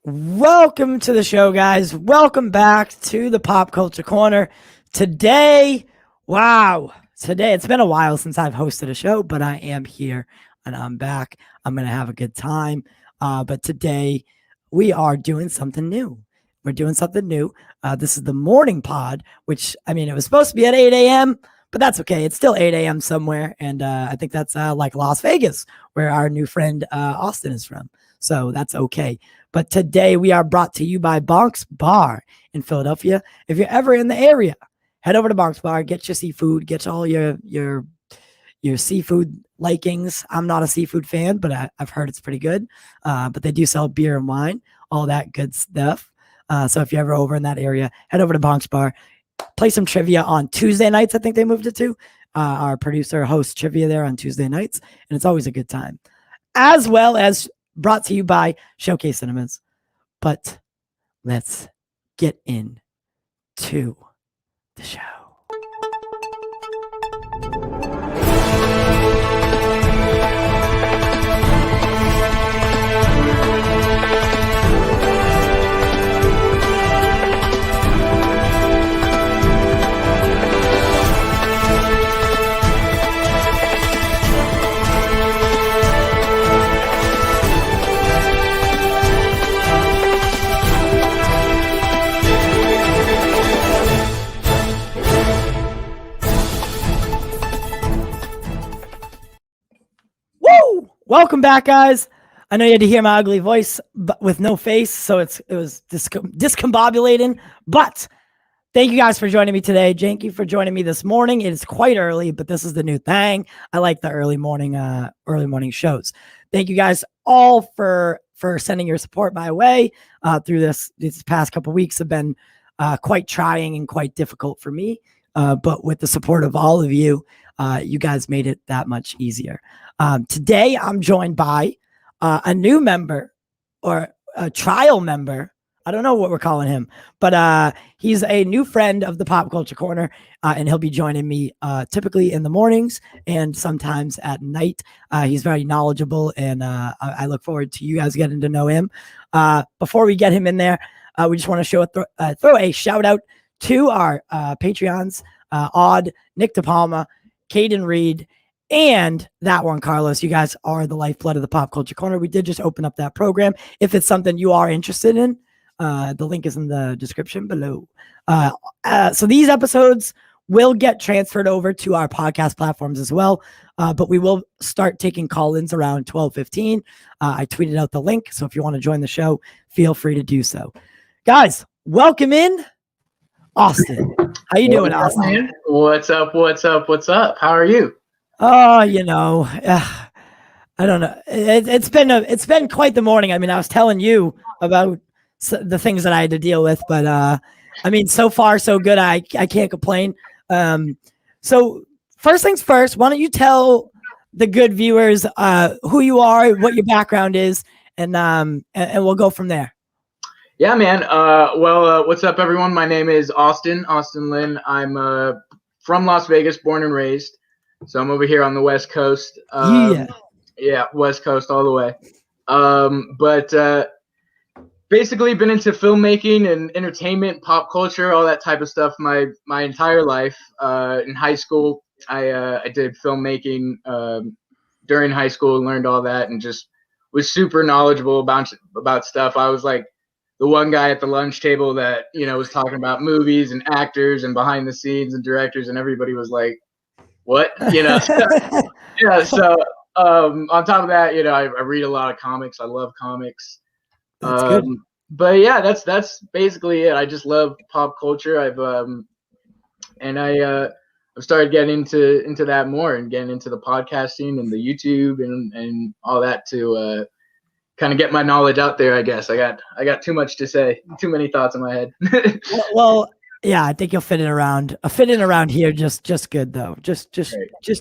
Welcome to the show, guys. Welcome back to the Pop Culture Corner. Today, it's been a while since I've hosted a show, but I am here and I'm back. I'm going to have a good time. But today, we are doing something new. This is the morning pod, which, it was supposed to be at 8 a.m., but that's okay. It's still 8 a.m. somewhere. And I think that's like Las Vegas, where our new friend Austin is from. So that's okay. But today we are brought to you by Bonk's Bar in Philadelphia. If you're ever in the area, head over to Bonk's Bar, get your seafood, get all your seafood likings. I'm not a seafood fan, but I've heard it's pretty good. But they do sell beer and wine, all that good stuff. So if you're ever over in that area, head over to Bonk's Bar. Play some trivia on Tuesday nights. I think they moved it to. Our producer hosts trivia there on Tuesday nights, and it's always a good time. As well as brought to you by Showcase Cinemas. But let's get into the show. Welcome back, guys. I know you had to hear my ugly voice, but with no face, so it was discombobulating. But thank you guys for joining me today. Thank you for joining me this morning. It is quite early, but this is the new thing. I like the early morning shows. Thank you guys all for sending your support my way through these past couple weeks have been quite trying and quite difficult for me. But with the support of all of you, you guys made it that much easier. Today, I'm joined by a new member or a trial member. I don't know what we're calling him, but he's a new friend of the Pop Culture Corner, and he'll be joining me typically in the mornings and sometimes at night. He's very knowledgeable, and I look forward to you guys getting to know him. Before we get him in there, we just want to throw a shout out to our Patreons, Odd, Nick DePalma, Caden Reed, and that one, Carlos. You guys are the lifeblood of the Pop Culture Corner. We did just open up that program. If it's something you are interested in, the link is in the description below. So these episodes will get transferred over to our podcast platforms as well. But we will start taking call-ins around 12:15. I tweeted out the link. So if you want to join the show, feel free to do so. Guys, welcome in Austin. How you doing, Austin? What's up? How are you? Oh, I don't know. It's been quite the morning. I was telling you about the things that I had to deal with, but so far so good. I can't complain. So first things first, why don't you tell the good viewers who you are, what your background is, and we'll go from there. Yeah, man. What's up, everyone? My name is Austin Lynn. I'm from Las Vegas, born and raised. So I'm over here on the West Coast. Yeah, West Coast all the way. But basically been into filmmaking and entertainment, pop culture, all that type of stuff my entire life. In high school, I did filmmaking during high school and learned all that and just was super knowledgeable about stuff. I was like the one guy at the lunch table that, was talking about movies and actors and behind the scenes and directors, and everybody was like, what? Yeah. So on top of that, I read a lot of comics. I love comics. That's good. But yeah, that's basically it. I just love pop culture. I've started getting into that more and getting into the podcasting and the YouTube and all that to kind of get my knowledge out there. I guess I got too much to say, too many thoughts in my head. well, yeah, I think you'll fit in around here just good though. Just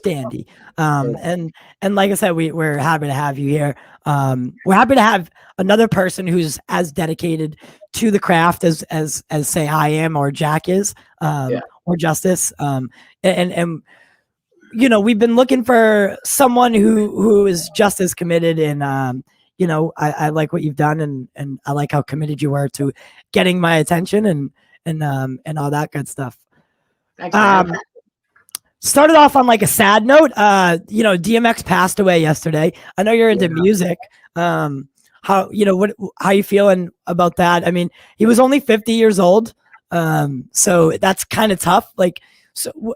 dandy. And like I said, we're happy to have you here. We're happy to have another person who's as dedicated to the craft as say I am or Jack is, or Justice. And we've been looking for someone who is just as committed and I like what you've done, and I like how committed you were to getting my attention and all that good stuff. Thanks, man. Started off on like a sad note. DMX passed away yesterday. I know you're into music. How you feeling about that? I mean, he was only 50 years old. So that's kind of tough. Like, so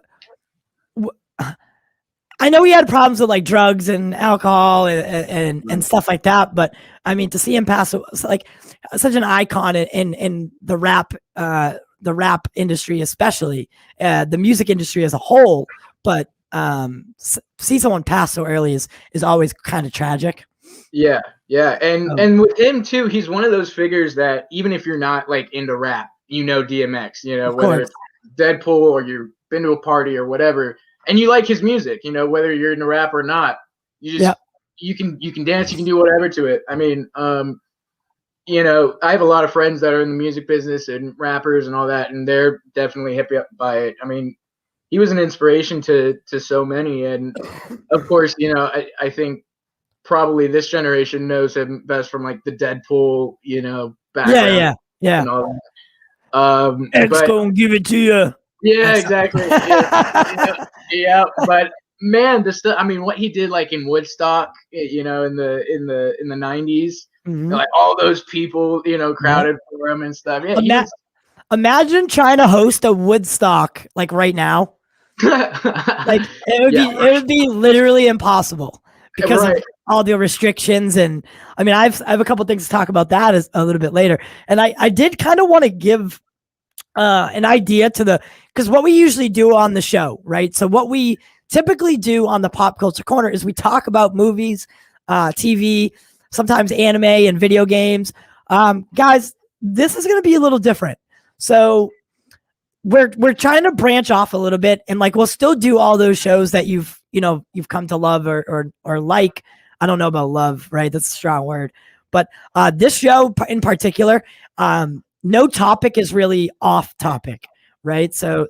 I know he had problems with like drugs and alcohol and stuff like that, but I mean, to see him pass, like such an icon in the rap industry, especially the music industry as a whole. But see someone pass so early is always kind of tragic. Yeah, and with him too, he's one of those figures that even if you're not like into rap, DMX, whether it's Deadpool or you've been to a party or whatever, and you like his music, whether you're into rap or not, you just you can dance, you can do whatever to it. I mean, I have a lot of friends that are in the music business and rappers and all that, and they're definitely happy by it. I mean, he was an inspiration to so many, and of course, I think probably this generation knows him best from like the Deadpool, background. Yeah. And all that. X gonna give it to you. Yeah, exactly. Yeah, but man, what he did like in Woodstock, in the 90s, like all those people, crowded for him and stuff. Yeah, imagine trying to host a Woodstock like right now. Like it would be literally impossible because of all the restrictions. And I mean, I have a couple things to talk about that a little bit later. And I did kind of want to give an idea because what we usually do on the show, right? So what we typically do on the Pop Culture Corner is we talk about movies, TV, sometimes anime and video games. Guys, this is going to be a little different. So we're trying to branch off a little bit, and like we'll still do all those shows that you've come to love or like. I don't know about love, right? That's a strong word. But this show in particular, no topic is really off topic, right? So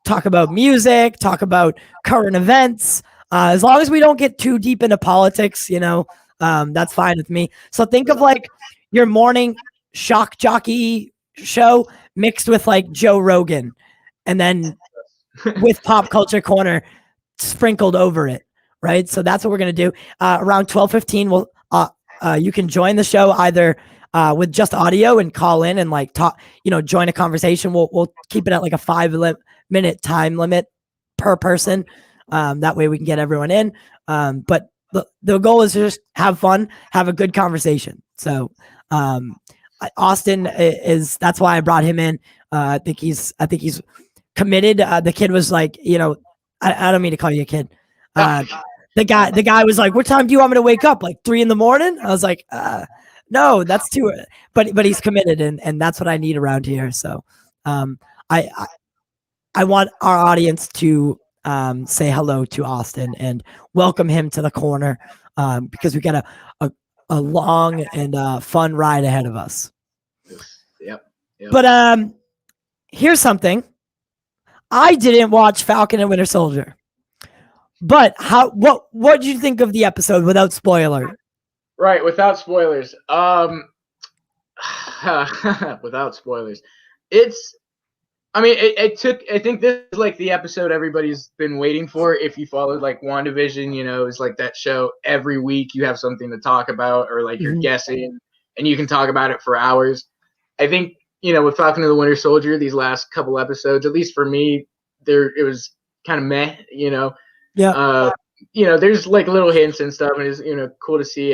talk about music, talk about current events. As long as we don't get too deep into politics, that's fine with me. So think of like your morning shock jockey show mixed with like Joe Rogan, and then with Pop Culture Corner sprinkled over it, right? So that's what we're gonna do. Around 12:15, you can join the show either with just audio and call in and like talk, join a conversation. We'll keep it at like a 5-minute time limit per person. That way we can get everyone in. But the goal is to just have fun, have a good conversation. So Austin that's why I brought him in. I think he's committed. The kid was like, I don't mean to call you a kid. The guy was like, what time do you want me to wake up? Like 3 a.m? I was like, no, that's too, but he's committed, and that's what I need around here. So, I want our audience to say hello to Austin and welcome him to the corner, because we got a long and fun ride ahead of us. Yep. But here's something. I didn't watch Falcon and Winter Soldier. But what did you think of the episode without spoiler? Right, without spoilers. Without spoilers. I think this is like the episode everybody's been waiting for. If you followed like WandaVision, it's like that show every week you have something to talk about, or like you're guessing and you can talk about it for hours. I think, with Falcon and the Winter Soldier, these last couple episodes, at least for me, it was kind of meh, Yeah. There's like little hints and stuff, and it's cool to see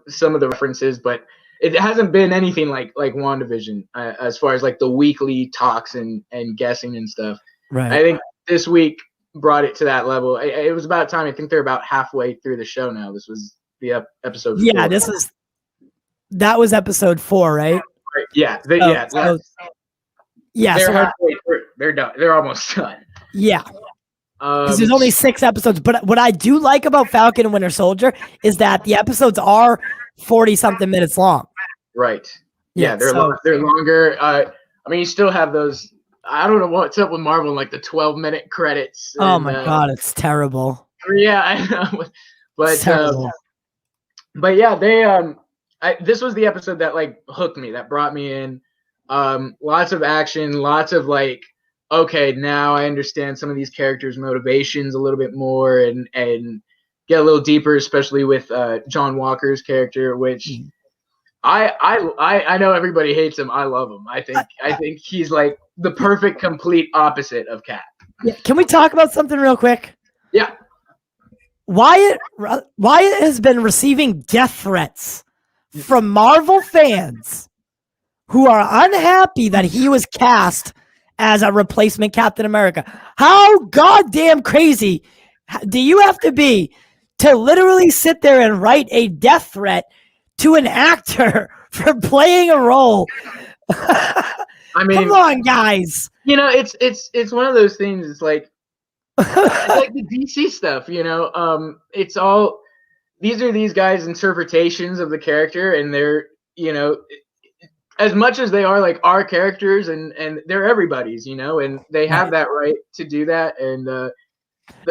some of the references, but it hasn't been anything like WandaVision as far as like the weekly talks and guessing and stuff. Right. I think this week brought it to that level. It was about time. I think they're about halfway through the show now. This was the episode 4. Yeah, that was episode 4, right? Right. Yeah. They're halfway through. They're done. They're almost done. Yeah. Because there's only 6 episodes. But what I do like about Falcon and Winter Soldier is that the episodes are 40-something minutes long. Right. Yeah, they're longer. You still have those. I don't know what's up with Marvel, like the 12-minute credits. Oh my God, it's terrible. Yeah, I know. But but yeah, this was the episode that like hooked me, that brought me in. Lots of action, lots of like, okay, now I understand some of these characters' motivations a little bit more, and get a little deeper, especially with John Walker's character, which I know everybody hates him. I love him. I think he's like the perfect complete opposite of Cap. Yeah. Can we talk about something real quick? Yeah. Wyatt has been receiving death threats from Marvel fans who are unhappy that he was cast as a replacement Captain America. How goddamn crazy do you have to be to literally sit there and write a death threat to an actor for playing a role? I mean, come on, guys. You know, it's one of those things. It's like the DC stuff. You know, it's all these are these guys' interpretations of the character, and they're, you know, as much as they are like our characters, and they're everybody's, you know, and they have that right to do that. And no,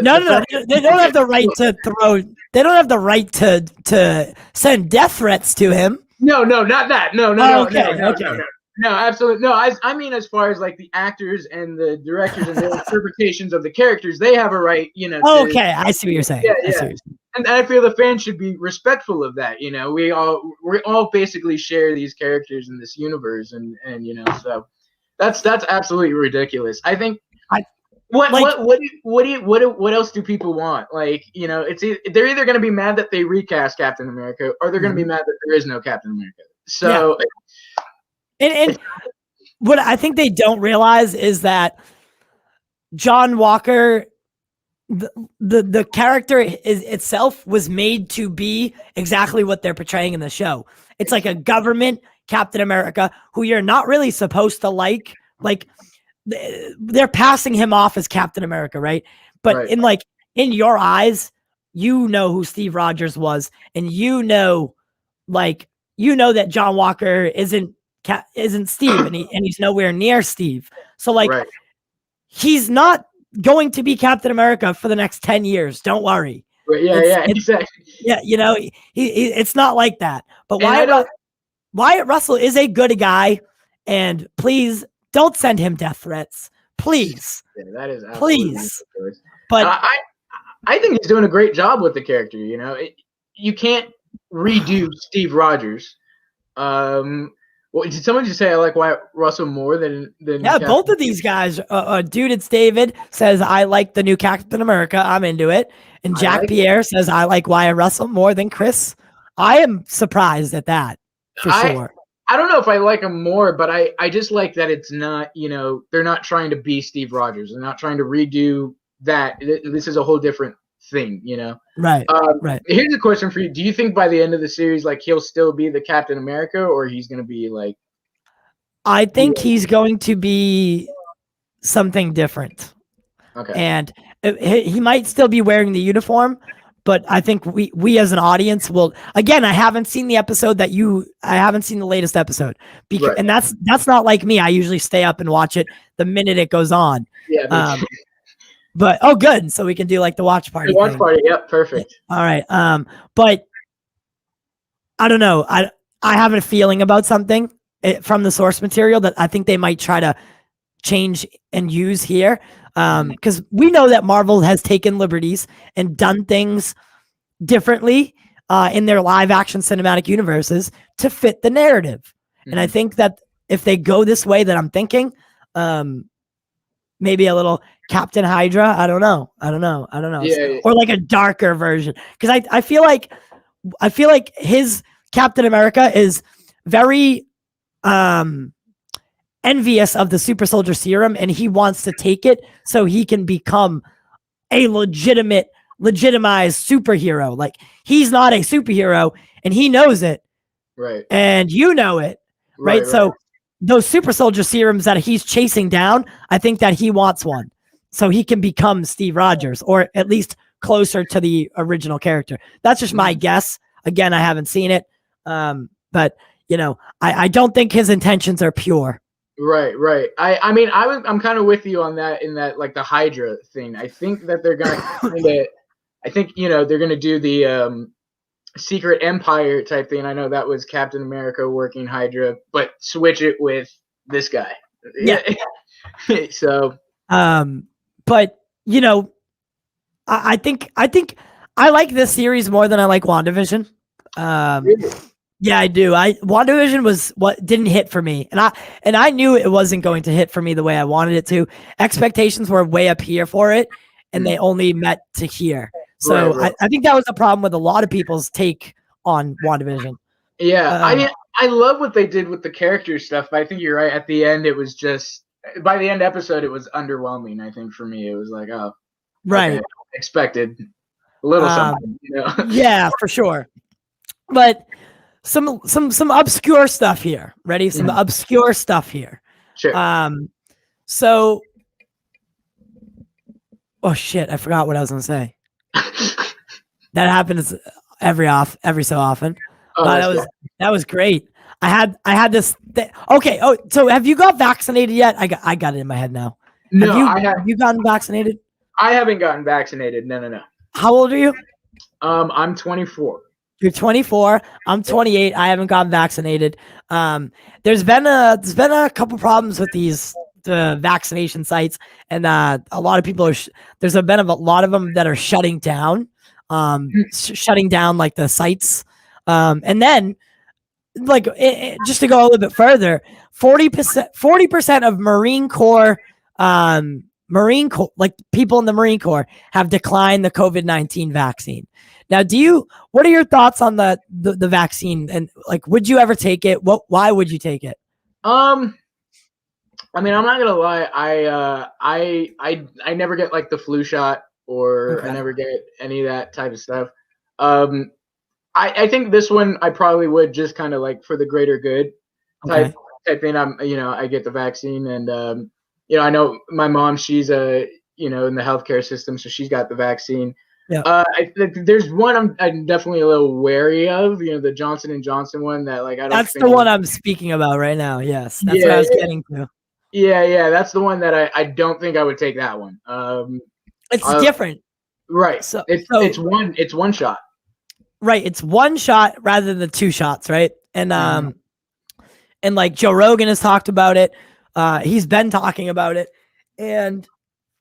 they don't have the right to throw. They don't have the right to send death threats to him. No, not that. No, okay. No, absolutely. No, I mean, as far as like the actors and the directors and their interpretations of the characters, they have a right, you know. Okay, I see what you're saying. Yeah. And I feel the fans should be respectful of that. You know, we all basically share these characters in this universe, and you know, so that's absolutely ridiculous. I think. What else do people want? Like, you know, they're either going to be mad that they recast Captain America, or they're going to be mad that there is no Captain America. So. Yeah. And what I think they don't realize is that John Walker, the character itself was made to be exactly what they're portraying in the show. It's like a government Captain America who you're not really supposed to like. Like, they're passing him off as Captain America, right? But in your eyes, you know who Steve Rogers was, and you know that John Walker isn't Steve, and he's nowhere near Steve. So he's not going to be Captain America for the next 10 years. Don't worry. Yeah, exactly. Yeah, you know, it's not like that. But Wyatt Russell is a good guy, and please don't send him death threats. Please. Yeah, that is please. But I think he's doing a great job with the character. You know, you can't redo Steve Rogers. Well, did someone just say I like Wyatt Russell more than yeah, both of these guys. Dude, it's David says I like the new Captain America. I'm into it. And Jack Pierre says I like Wyatt Russell more than Chris. I am surprised at that, for sure. I don't know if I like him more, but I just like that it's not, you know, they're not trying to be Steve Rogers. They're not trying to redo that. This is a whole different thing, you know? Right. Right. Here's a question for you. Do you think by the end of the series, like, he'll still be the Captain America, or he's going to be like... I think he's going to be something different. Okay. And he might still be wearing the uniform, but I think we as an audience will, again, I haven't seen the episode I haven't seen the latest episode, because, and that's not like me. I usually stay up and watch it the minute it goes on. Yeah. But good. So we can do like the watch party. The watch party. Yep. Perfect. All right. But I don't know. I have a feeling about something from the source material that I think they might try to change and use here. Because we know that Marvel has taken liberties and done things differently in their live action cinematic universes to fit the narrative. Mm-hmm. And I think that if they go this way that I'm thinking, maybe a little Captain Hydra. I don't know. Yeah. Or like a darker version. Because I feel like his Captain America is very envious of the super soldier serum, and he wants to take it so he can become a legitimized superhero. Like, he's not a superhero, and he knows it. Right. And you know it. Right. So those super soldier serums that he's chasing down, I think that he wants one so he can become Steve Rogers, or at least closer to the original character. That's just my guess. Again, I haven't seen it. But you know, I don't think his intentions are pure. Right. I mean, I'm kind of with you on that, in that, like, the Hydra thing. I think that they're gonna I think, you know, they're gonna do the secret empire type thing. I know that was Captain America working Hydra, but switch it with this guy. Yeah. So, but you know, I think I like this series more than I like WandaVision. really? Yeah, I do. WandaVision was what didn't hit for me, and I knew it wasn't going to hit for me the way I wanted it to. Expectations were way up here for it, and they only met to here. So Right. I think that was the problem with a lot of people's take on WandaVision. Yeah, I love what they did with the character stuff, but I think you're right. At the end, it was just by the end episode, it was underwhelming. I think for me, it was like, oh, Right. okay, expected a little something, you know? Yeah, for sure. But some obscure stuff here. Ready? Some obscure stuff here. Sure. So, oh shit, I forgot what I was gonna say. That happens every so often. Oh, that was great. I had this. Okay. Oh, so have you got vaccinated yet? I got it in my head now. No, have you gotten vaccinated? I haven't gotten vaccinated. No. How old are you? I'm 24. You're 24. I'm 28. I haven't gotten vaccinated. There's been a couple problems with the vaccination sites, and a lot of people are. There's been a lot of them that are shutting down, shutting down like the sites, and then like just to go a little bit further, 40% of Marine Corps, like people in the Marine Corps have declined the COVID-19 vaccine. Now, what are your thoughts on the vaccine, and like, would you ever take it? Why would you take it? I mean, I'm not gonna lie. I never get like the flu shot, or I never get any of that type of stuff. I think this one I probably would, just kind of like for the greater good type thing. I get the vaccine, and I know my mom, she's in the healthcare system, so she's got the vaccine. Yeah. I think there's one I'm definitely a little wary of. The Johnson & Johnson one that like I don't. That's the one I'm speaking about right now. Yes, that's what I was getting to. Yeah, that's the one that I don't think I would take that one. It's different, right? So it's one shot. Right, it's one shot rather than the two shots, right? And and like Joe Rogan has talked about it. He's been talking about it, and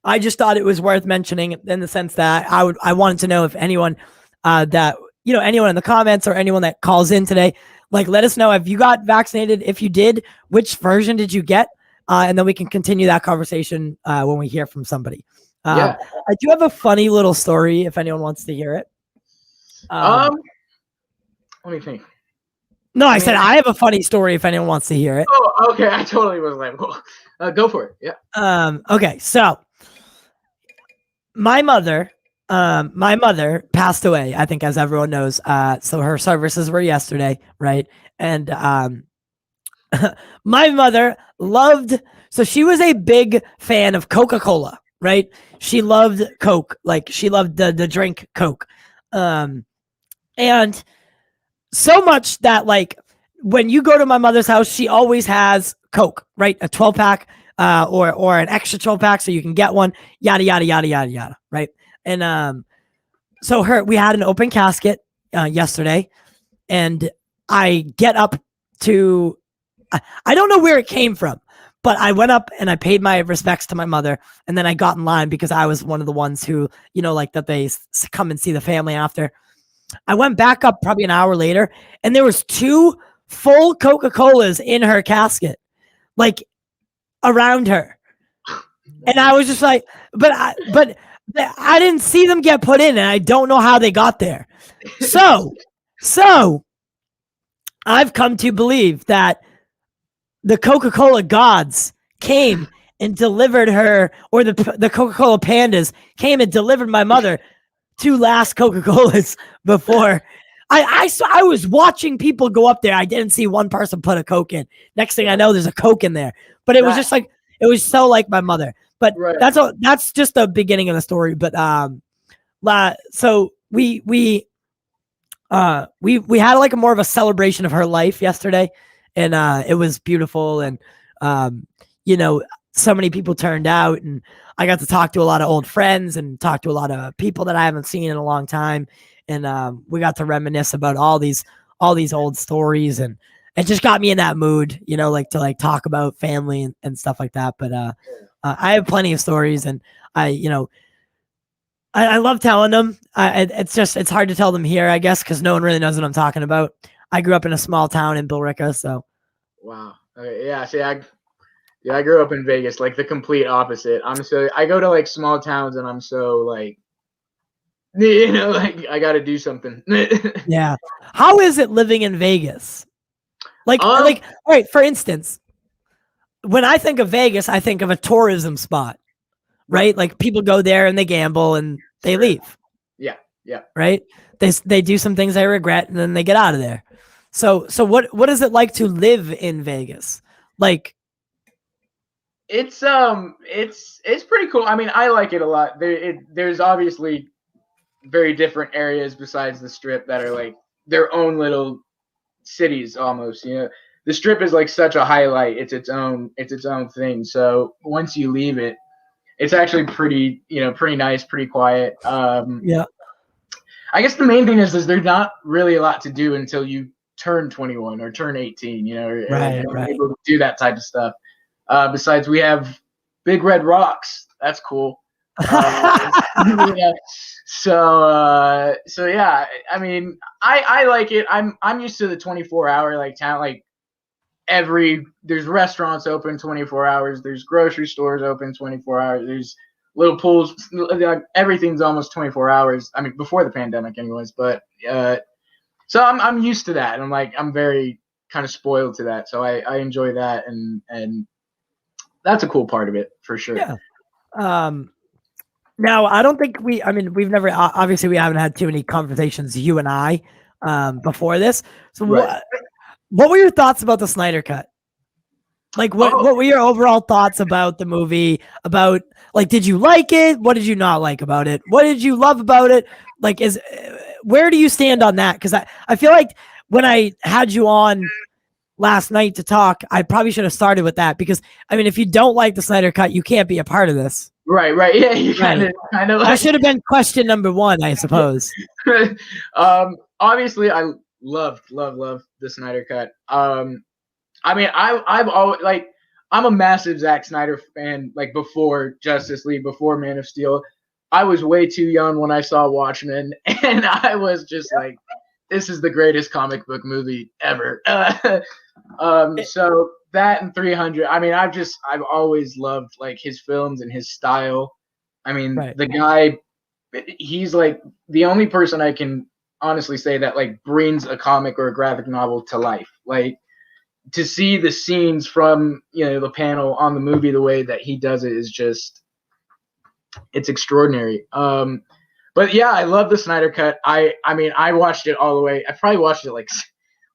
I just thought it was worth mentioning in the sense that I wanted to know if anyone anyone in the comments or anyone that calls in today, like, let us know if you got vaccinated. If you did, which version did you get? And then we can continue that conversation when we hear from somebody. I do have a funny little story if anyone wants to hear it. Let me think. No, I said I have a funny story if anyone wants to hear it. Oh, okay. I totally was like, well, go for it. Yeah. Okay, so my mother passed away, I think, as everyone knows. So her services were yesterday, right? And my mother so she was a big fan of Coca-Cola, right? She loved Coke, like she loved the drink Coke. And so much that like when you go to my mother's house, she always has Coke, right? A 12-pack or an extra 12-pack so you can get one, yada, yada, yada, yada, yada, right? And so we had an open casket yesterday, and I get up to, I don't know where it came from, but I went up and I paid my respects to my mother, and then I got in line because I was one of the ones who, like that they come and see the family after. I went back up probably an hour later, and there was 2 full Coca-Colas in her casket, like around her. And I was just like, but I didn't see them get put in, and I don't know how they got there. So I've come to believe that the Coca-Cola gods came and delivered her, or the Coca-Cola pandas came and delivered my mother 2 last Coca-Colas before. I was watching people go up there. I didn't see one person put a Coke in. Next thing I know, there's a Coke in there. But it was just like, it was so like my mother. But that's just the beginning of the story. But so we had like a more of a celebration of her life yesterday, and it was beautiful. And so many people turned out, and I got to talk to a lot of old friends and talk to a lot of people that I haven't seen in a long time. And we got to reminisce about all these old stories, and it just got me in that mood, like to talk about family and stuff like that. But I have plenty of stories, and I love telling them. It's hard to tell them here, I guess, because no one really knows what I'm talking about. I grew up in a small town in Billerica, so. Wow. Okay, yeah. See, I grew up in Vegas, like the complete opposite. I go to like small towns, and I'm so like, like I got to do something. Yeah. How is it living in Vegas? All right. For instance, when I think of Vegas, I think of a tourism spot, right? Like people go there and they gamble and they leave. Yeah. Yeah. Right. They do some things they regret and then they get out of there. So what is it like to live in Vegas? Like, it's pretty cool. I mean, I like it a lot. There's obviously very different areas besides the Strip that are like their own little cities almost. The Strip is like such a highlight. It's its own thing. So once you leave it, it's actually pretty nice, pretty quiet. Yeah. I guess the main thing is there's not really a lot to do until you turn 21 or turn 18, right. Able to do that type of stuff. Besides, we have Big Red Rocks. That's cool. Yeah. So yeah, I mean, I like it. I'm used to the 24-hour like town. Like there's restaurants open 24 hours. There's grocery stores open 24 hours. There's little pools. Everything's almost 24 hours. I mean, before the pandemic, anyways. But so I'm used to that, and I'm very kind of spoiled to that. So I enjoy that, and that's a cool part of it for sure. Yeah. Now I don't think we've never, obviously we haven't had too many conversations, you and I, before this. So right. What were your thoughts about the Snyder Cut? Like what were your overall thoughts about the movie? About did you like it? What did you not like about it? What did you love about it? Where do you stand on that? Because I feel like when I had you on last night to talk, I probably should have started with that, because I mean, if you don't like the Snyder Cut, you can't be a part of this. Right. Yeah, you kind of. That should have been question number one, I suppose. Obviously, I love the Snyder Cut. I mean, I've always I'm a massive Zack Snyder fan. Like before Justice League, before Man of Steel, I was way too young when I saw Watchmen, and I was just like, this is the greatest comic book movie ever. So that and 300. I mean, I've always loved his films and his style. I mean, right. The guy, he's the only person I can honestly say that brings a comic or a graphic novel to life. To see the scenes from the panel on the movie the way that he does it is just, it's extraordinary. But yeah, I love the Snyder Cut. I mean, I watched it all the way. I probably watched it like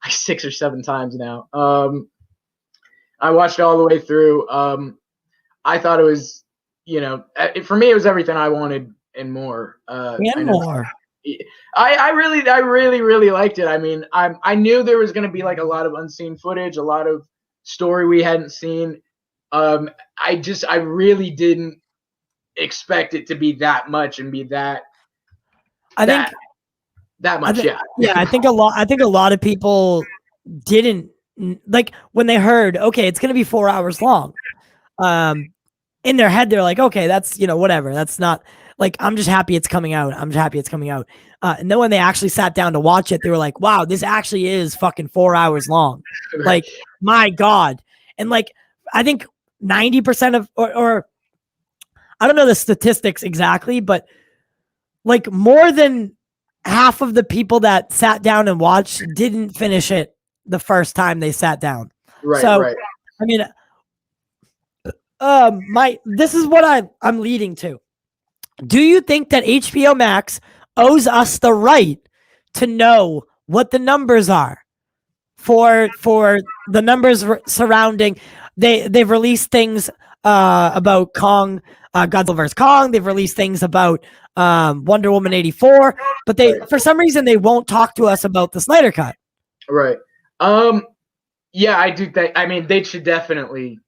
6 or 7 times now. I watched it all the way through. I thought it was, for me, it was everything I wanted and more. More. I really liked it. I mean, I knew there was going to be a lot of unseen footage, a lot of story we hadn't seen. I really didn't expect it to be that much and be that. That much. Yeah. I think a lot of people didn't when they heard, okay, it's going to be 4 hours long. In their head, they're like, okay, that's, whatever. That's not I'm just happy it's coming out. And then when they actually sat down to watch it, they were like, wow, this actually is fucking 4 hours long. My God. And I think 90% of, or I don't know the statistics exactly, but more than half of the people that sat down and watched didn't finish it the first time they sat down. Right. So, right. I mean, this is what I'm leading to. Do you think that HBO Max owes us the right to know what the numbers are for the numbers surrounding? They've released things about Kong, Godzilla vs. Kong. They've released things about Wonder Woman 84, but for some reason they won't talk to us about the Snyder Cut. Right. Yeah, I do think. I mean, they should definitely.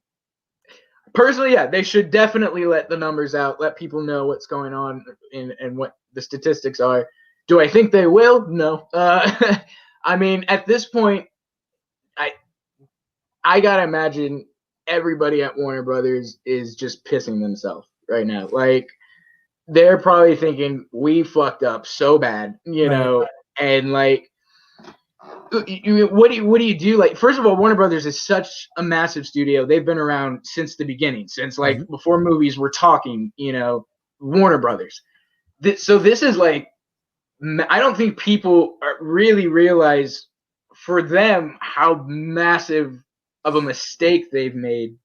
personally, yeah, they should definitely let the numbers out, let people know what's going on and what the statistics are. Do I think they will? No. I mean, at this point, I gotta imagine everybody at Warner Brothers is just pissing themselves right now. Like, they're probably thinking we fucked up so bad, you know, and like, what do you do? Like, first of all, Warner Brothers is such a massive studio. They've been around since the beginning, since like before movies were talking, you know, Warner Brothers. So this is like, I don't think people really realize for them how massive of a mistake they've made.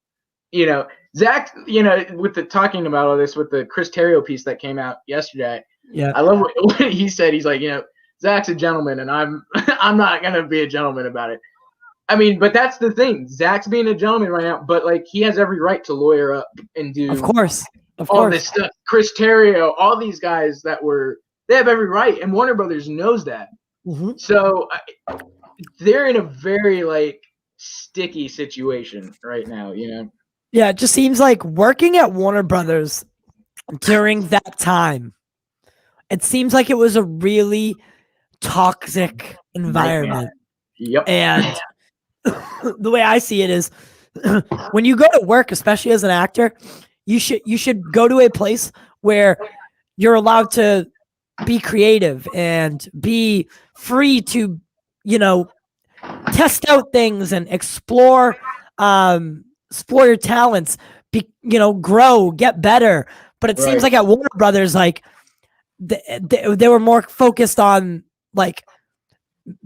You know, Zach, you know, with the talking about all this with the Chris Terrio piece that came out yesterday. Yeah, I love what he said. He's like, you know, Zach's a gentleman, and I'm not gonna be a gentleman about it. I mean, but that's the thing. Zach's being a gentleman right now, but like he has every right to lawyer up and do, of course, all this stuff. Chris Terrio, all these guys they have every right, and Warner Brothers knows that. So they're in a very like sticky situation right now, you know. Yeah, it just seems like working at Warner Brothers during that time, it seems like it was a really toxic environment. Yep. And the way I see it is when you go to work, especially as an actor, you should go to a place where you're allowed to be creative and be free to, you know, test out things and explore your talents, you know, grow, get better. But it seems like at Warner Brothers, like they were more focused on like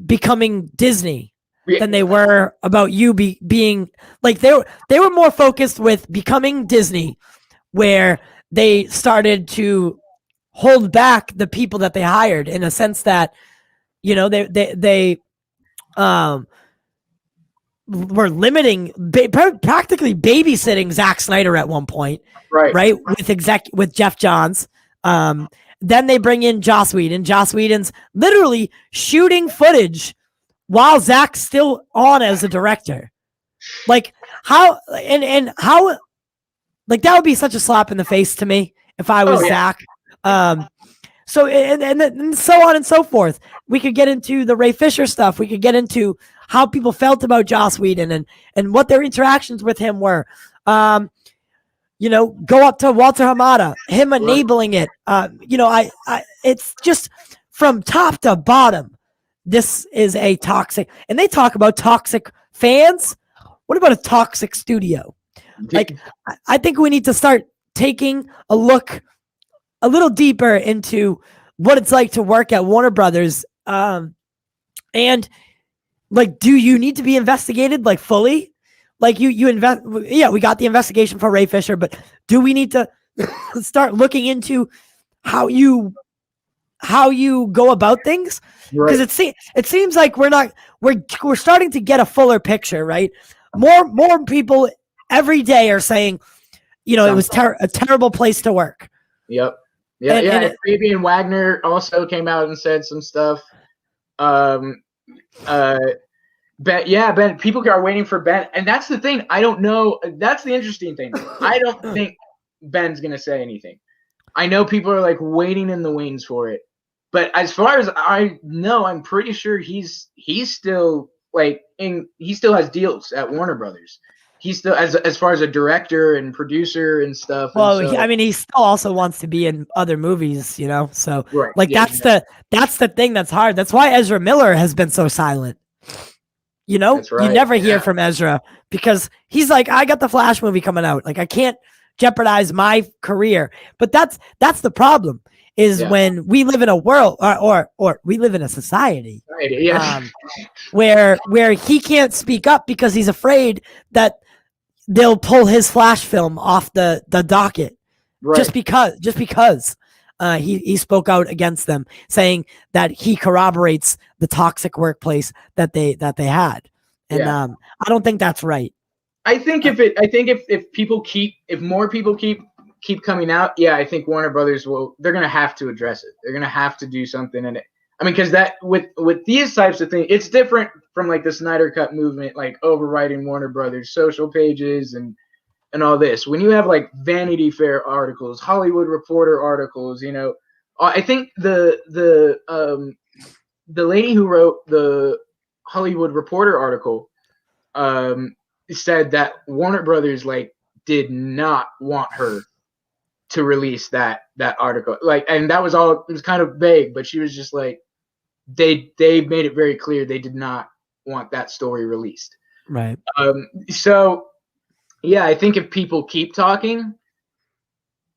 becoming Disney than they were about you being like they were more focused with becoming Disney, where they started to hold back the people that they hired in a sense that, you know, they were limiting, practically babysitting Zack Snyder at one point, right? With Jeff Johns. Then they bring in Joss Whedon. Joss Whedon's literally shooting footage while Zack's still on as a director. Like how and how, like that would be such a slap in the face to me if I was Zack. So and so on and so forth. We could get into the Ray Fisher stuff. We could get into how people felt about Joss Whedon and what their interactions with him were. You know, go up to Walter Hamada, him enabling it. You know, I it's just from top to bottom. This is a toxic, and they talk about toxic fans. What about a toxic studio? Like, I think we need to start taking a look a little deeper into what it's like to work at Warner Brothers. And like, do you need to be investigated like fully? Like you invest. Yeah, we got the investigation for Ray Fisher, but do we need to start looking into how you go about things? Because it seems like we're starting to get a fuller picture, right? More people every day are saying, you know, it was a terrible place to work. Yep. Yeah, and Fabian Wagner also came out and said some stuff. Ben, people are waiting for Ben, and that's the thing. I don't know. That's the interesting thing. I don't think Ben's gonna say anything. I know people are like waiting in the wings for it, but as far as I know, I'm pretty sure he's still like he still has deals at Warner Brothers. He's still as far as a director and producer and stuff. Well, and so, I mean, he still also wants to be in other movies, you know. So like that's the thing that's hard. That's why Ezra Miller has been so silent. You know, you never hear from Ezra because he's like, I got the Flash movie coming out. Like, I can't jeopardize my career. But that's the problem is when we live in a world or we live in a society where he can't speak up because he's afraid that they'll pull his Flash film off the docket just because he spoke out against them, saying that he corroborates the toxic workplace that they had, and I don't think that's right. I think if more people keep coming out, I think Warner Brothers they're gonna have to address it. They're gonna have to do something in it. I mean, because that with these types of things, it's different from like the Snyder Cut movement, like overriding Warner Brothers social pages and and all this, when you have like Vanity Fair articles, Hollywood Reporter articles, you know, I think the lady who wrote the Hollywood Reporter article said that Warner Brothers like did not want her to release that article, like, and that was all. It was kind of vague, but she was just like, they made it very clear they did not want that story released. Right. So yeah, I think if people keep talking,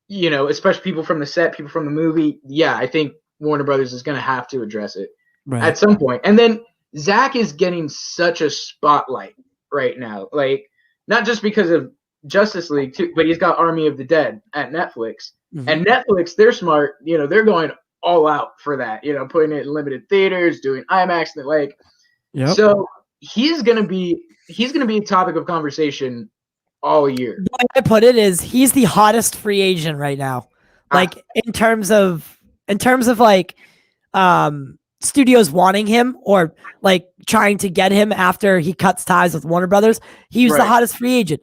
you know, especially people from the set, people from the movie, yeah, I think Warner Brothers is going to have to address it at some point. And then Zach is getting such a spotlight right now, like not just because of Justice League too, but he's got Army of the Dead at Netflix, and Netflix, they're smart, you know, they're going all out for that, you know, putting it in limited theaters, doing IMAX, like, so he's gonna be a topic of conversation all year. The way I put it is he's the hottest free agent right now. Like in terms of like studios wanting him or like trying to get him after he cuts ties with Warner Brothers, he was the hottest free agent.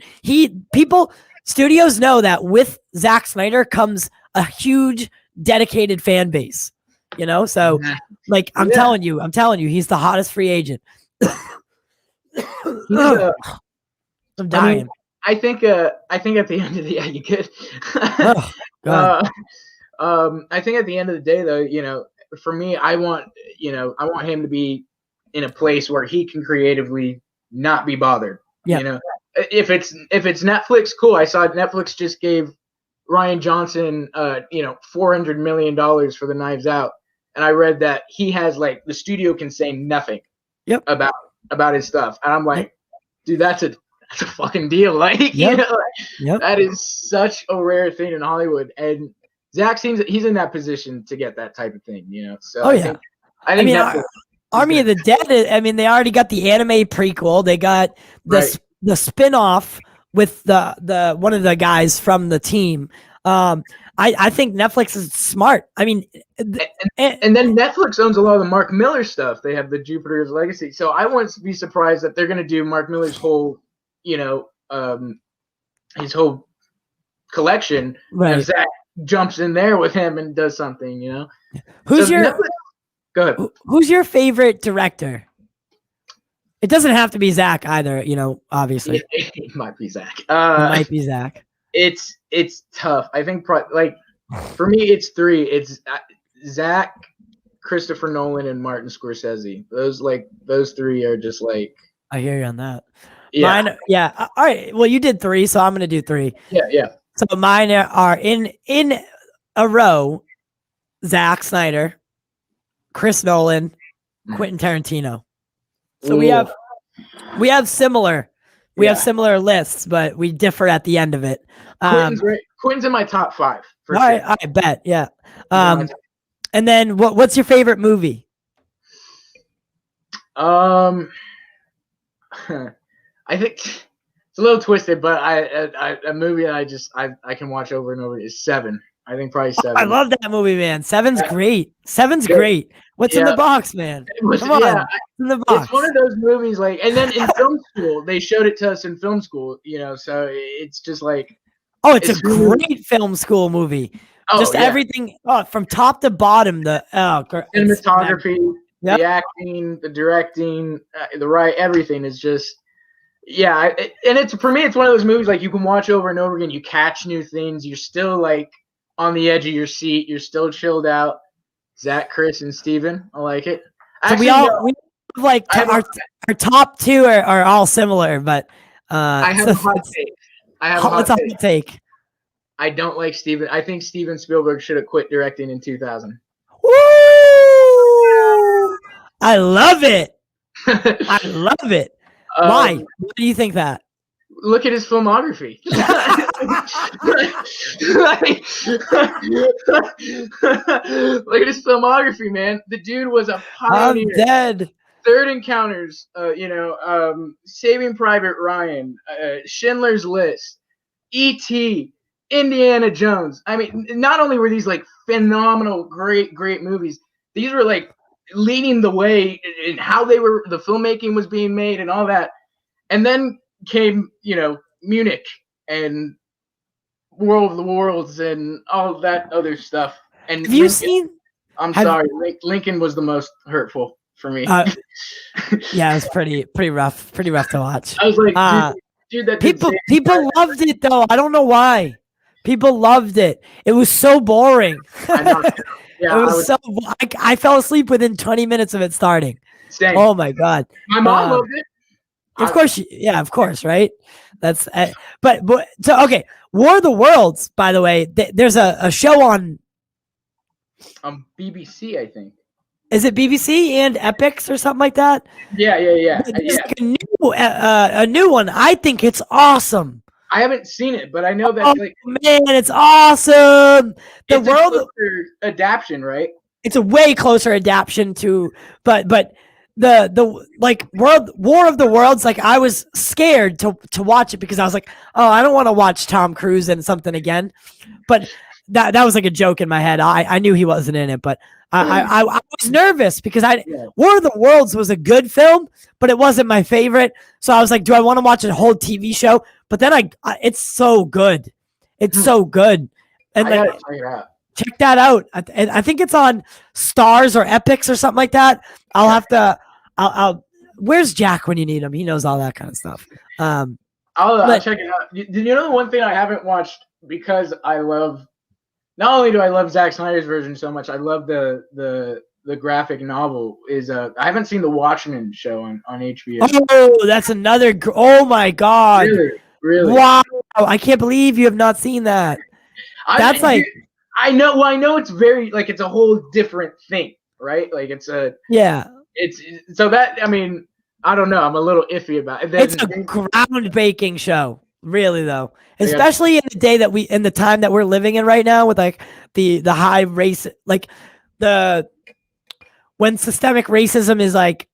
Studios know that with Zack Snyder comes a huge dedicated fan base, you know? So like, I'm telling you, he's the hottest free agent. I'm dying. I think at the end of the you good. I think at the end of the day, though, you know, for me, I want him to be in a place where he can creatively not be bothered. You know, if it's Netflix, cool. I saw Netflix just gave Ryan Johnson, $400 million for the Knives Out, and I read that he has like the studio can say nothing about his stuff, and I'm like, dude, that's a fucking deal. Like, you know, that is such a rare thing in Hollywood, and Zach seems he's in that position to get that type of thing, you know. So I think Army of the Dead. I mean, they already got the anime prequel. They got the spin-off with the one of the guys from the team. I think Netflix is smart. I mean, and then Netflix owns a lot of the Mark Miller stuff. They have the Jupiter's Legacy. So I wouldn't be surprised that they're going to do Mark Miller's whole, you know, his whole collection. And Zach jumps in there with him and does something, you know. Go ahead. Who's your favorite director? It doesn't have to be Zach either, you know, obviously. It might be Zach. It might be Zach. It's tough. I think like for me, it's three. It's Zach, Christopher Nolan, and Martin Scorsese. Those three are just like. I hear you on that. Yeah. Mine, yeah. All right. Well, you did three, so I'm gonna do three. Yeah. So mine are in a row: Zack Snyder, Chris Nolan, Quentin Tarantino. So we have similar lists, but we differ at the end of it. Quentin's in my top 5 for sure. I bet, yeah. And then what's your favorite movie? I think it's a little twisted, but a movie that I can watch over and over is Seven. I think probably Seven. I love that movie, man. Seven's great. Seven's great. What's in the box, man? Come on. In the box. It's one of those movies, like, and then in film school, they showed it to us in film school, you know, so it's just like. Oh, it's a great film school movie. Everything from top to bottom. The cinematography, the acting, the directing, everything is just. Yeah, and it's for me, it's one of those movies like you can watch over and over again. You catch new things. You're still like on the edge of your seat. You're still chilled out. Zach, Chris, and Steven. I like it. Actually, so we have like our top two are all similar, but I have a hot take. What's a hot take? I don't like Steven. I think Steven Spielberg should have quit directing in 2000. Woo! I love it. I love it. Why? Why do you think that? Look at his filmography. Look at his filmography, man. The dude was a pioneer. I'm dead. Third Encounters, Saving Private Ryan, Schindler's List, E.T., Indiana Jones. I mean, not only were these like phenomenal, great movies, these were like leading the way in how the filmmaking was being made and all that. And then came, Munich and World of the Worlds and all that other stuff. And Have you seen? I'm sorry, Lincoln was the most hurtful for me. Yeah, it was pretty rough to watch. I was like, dude, that people loved it though. I don't know why. People loved it. It was so boring. I know. Yeah, it was I fell asleep within 20 minutes of it starting. Same. Oh my god. My mom loved it. Of course, yeah, of course, right? That's but so okay. War of the Worlds, by the way, there's a show on BBC, I think. Is it BBC and Epics or something like that? Yeah. There's like a new one. I think it's awesome. I haven't seen it, but I know that. Man, it's awesome. It's a closer adaptation, right? It's a way closer adaptation to, but the like War of the Worlds. Like I was scared to watch it because I was like, oh, I don't want to watch Tom Cruise in something again. But that was like a joke in my head. I knew he wasn't in it, but I was nervous because War of the Worlds was a good film, but it wasn't my favorite. So I was like, do I want to watch a whole TV show? But then it's so good. It's so good. And I gotta check it out. Check that out. I think it's on Stars or Epics or something like that. I'll have to. Where's Jack when you need him? He knows all that kind of stuff. I'll check it out. You know the one thing I haven't watched because I love. Not only do I love Zack Snyder's version so much, I love the graphic novel. I haven't seen the Watchmen show on HBO. Oh, that's another. Oh my god! Really? Wow! I can't believe you have not seen that. That's I know. Well, I know it's very it's a whole different thing, right? Like it's so that I mean I don't know. I'm a little iffy about it. It's a groundbreaking show. Really though, especially in the time that we're living in right now with like the high race, like when systemic racism is like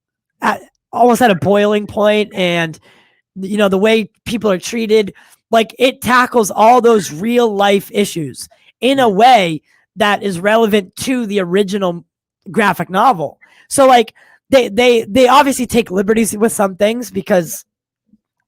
almost at a boiling point, and the way people are treated, like it tackles all those real life issues in a way that is relevant to the original graphic novel. So like they obviously take liberties with some things because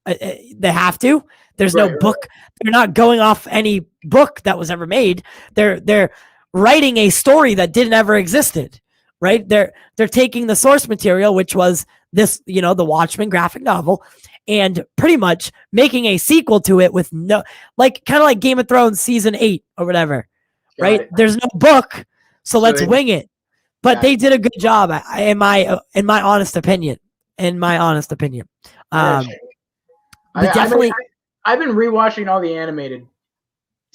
they have to. There's no book. They're not going off any book that was ever made. They're writing a story that didn't ever existed, right? They're taking the source material, which was this, the Watchmen graphic novel, and pretty much making a sequel to it with kind of like Game of Thrones season 8 or whatever, right? There's no book, so let's wing it. But they did a good job, in my honest opinion. I've been rewatching all the animated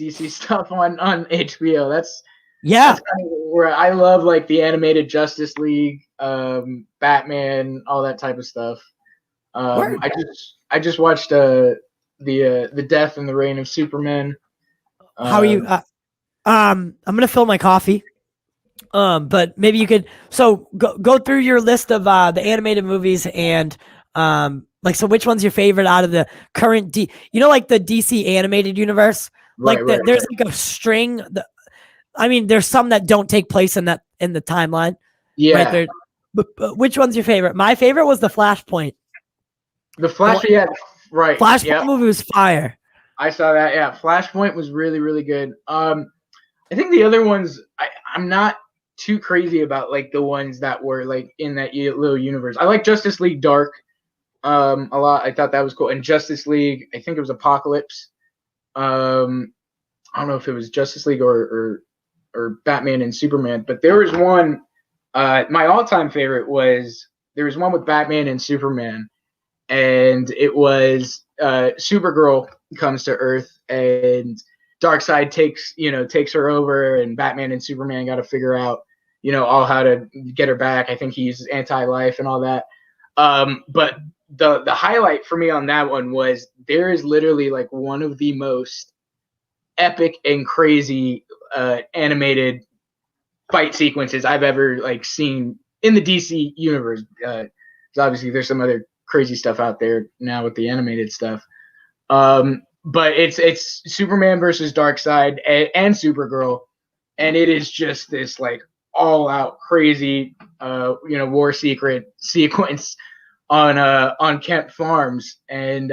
DC stuff on HBO. That's kind of where I love like the animated Justice League, Batman, all that type of stuff. I just watched the Death and the Reign of Superman. How are you? I'm gonna fill my coffee. But maybe you could go through your list of the animated movies and so which one's your favorite out of the current like the DC animated universe? There's like a string. There's some that don't take place in the timeline. Yeah. Right there. But which one's your favorite? My favorite was the Flashpoint. The Flash, right. Flashpoint movie was fire. I saw that. Yeah, Flashpoint was really, really good. I think the other ones, I'm not too crazy about like the ones that were like in that little universe. I like Justice League Dark a lot. I thought that was cool. And Justice League, I think it was Apocalypse. I don't know if it was Justice League or Batman and Superman, but there was one. My all-time favorite was there was one with Batman and Superman, and it was Supergirl comes to Earth and Darkseid takes her over, and Batman and Superman got to figure out all how to get her back. I think he's anti-life and all that. But the highlight for me on that one was there is literally like one of the most epic and crazy animated fight sequences I've ever like seen in the DC universe. Because obviously there's some other crazy stuff out there now with the animated stuff. But it's Superman versus Darkseid and Supergirl, and it is just this like all out crazy war secret sequence on Kent Farms, and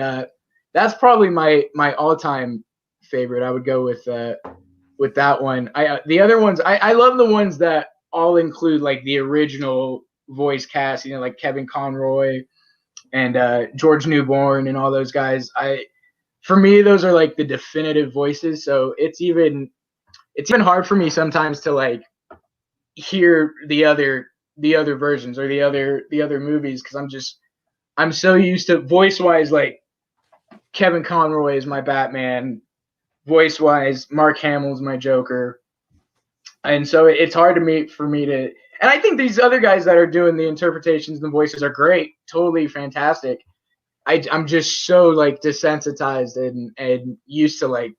that's probably my all-time favorite. I would go with that one. The other ones, I love the ones that all include like the original voice cast, like Kevin Conroy and George Newborn and all those guys. For me, those are like the definitive voices. So it's even hard for me sometimes to like hear the other versions or the other movies, because I'm so used to voice wise, like Kevin Conroy is my Batman, voice wise Mark Hamill's my Joker, and so it's hard for me to. And I think these other guys that are doing the interpretations and the voices are great, totally fantastic. I'm just so like desensitized and used to like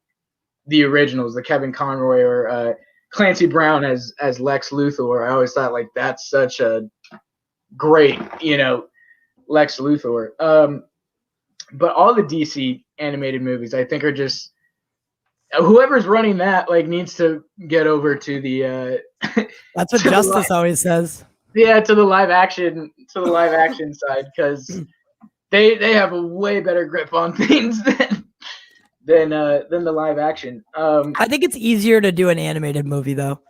the originals, the Kevin Conroy or Clancy Brown as Lex Luthor. I always thought like that's such a great, Lex Luthor. But all the DC animated movies, I think, are just whoever's running that like needs to get over to the. That's what Justice always says. Yeah, to the live action side, because they have a way better grip on things than the live action. I think it's easier to do an animated movie though.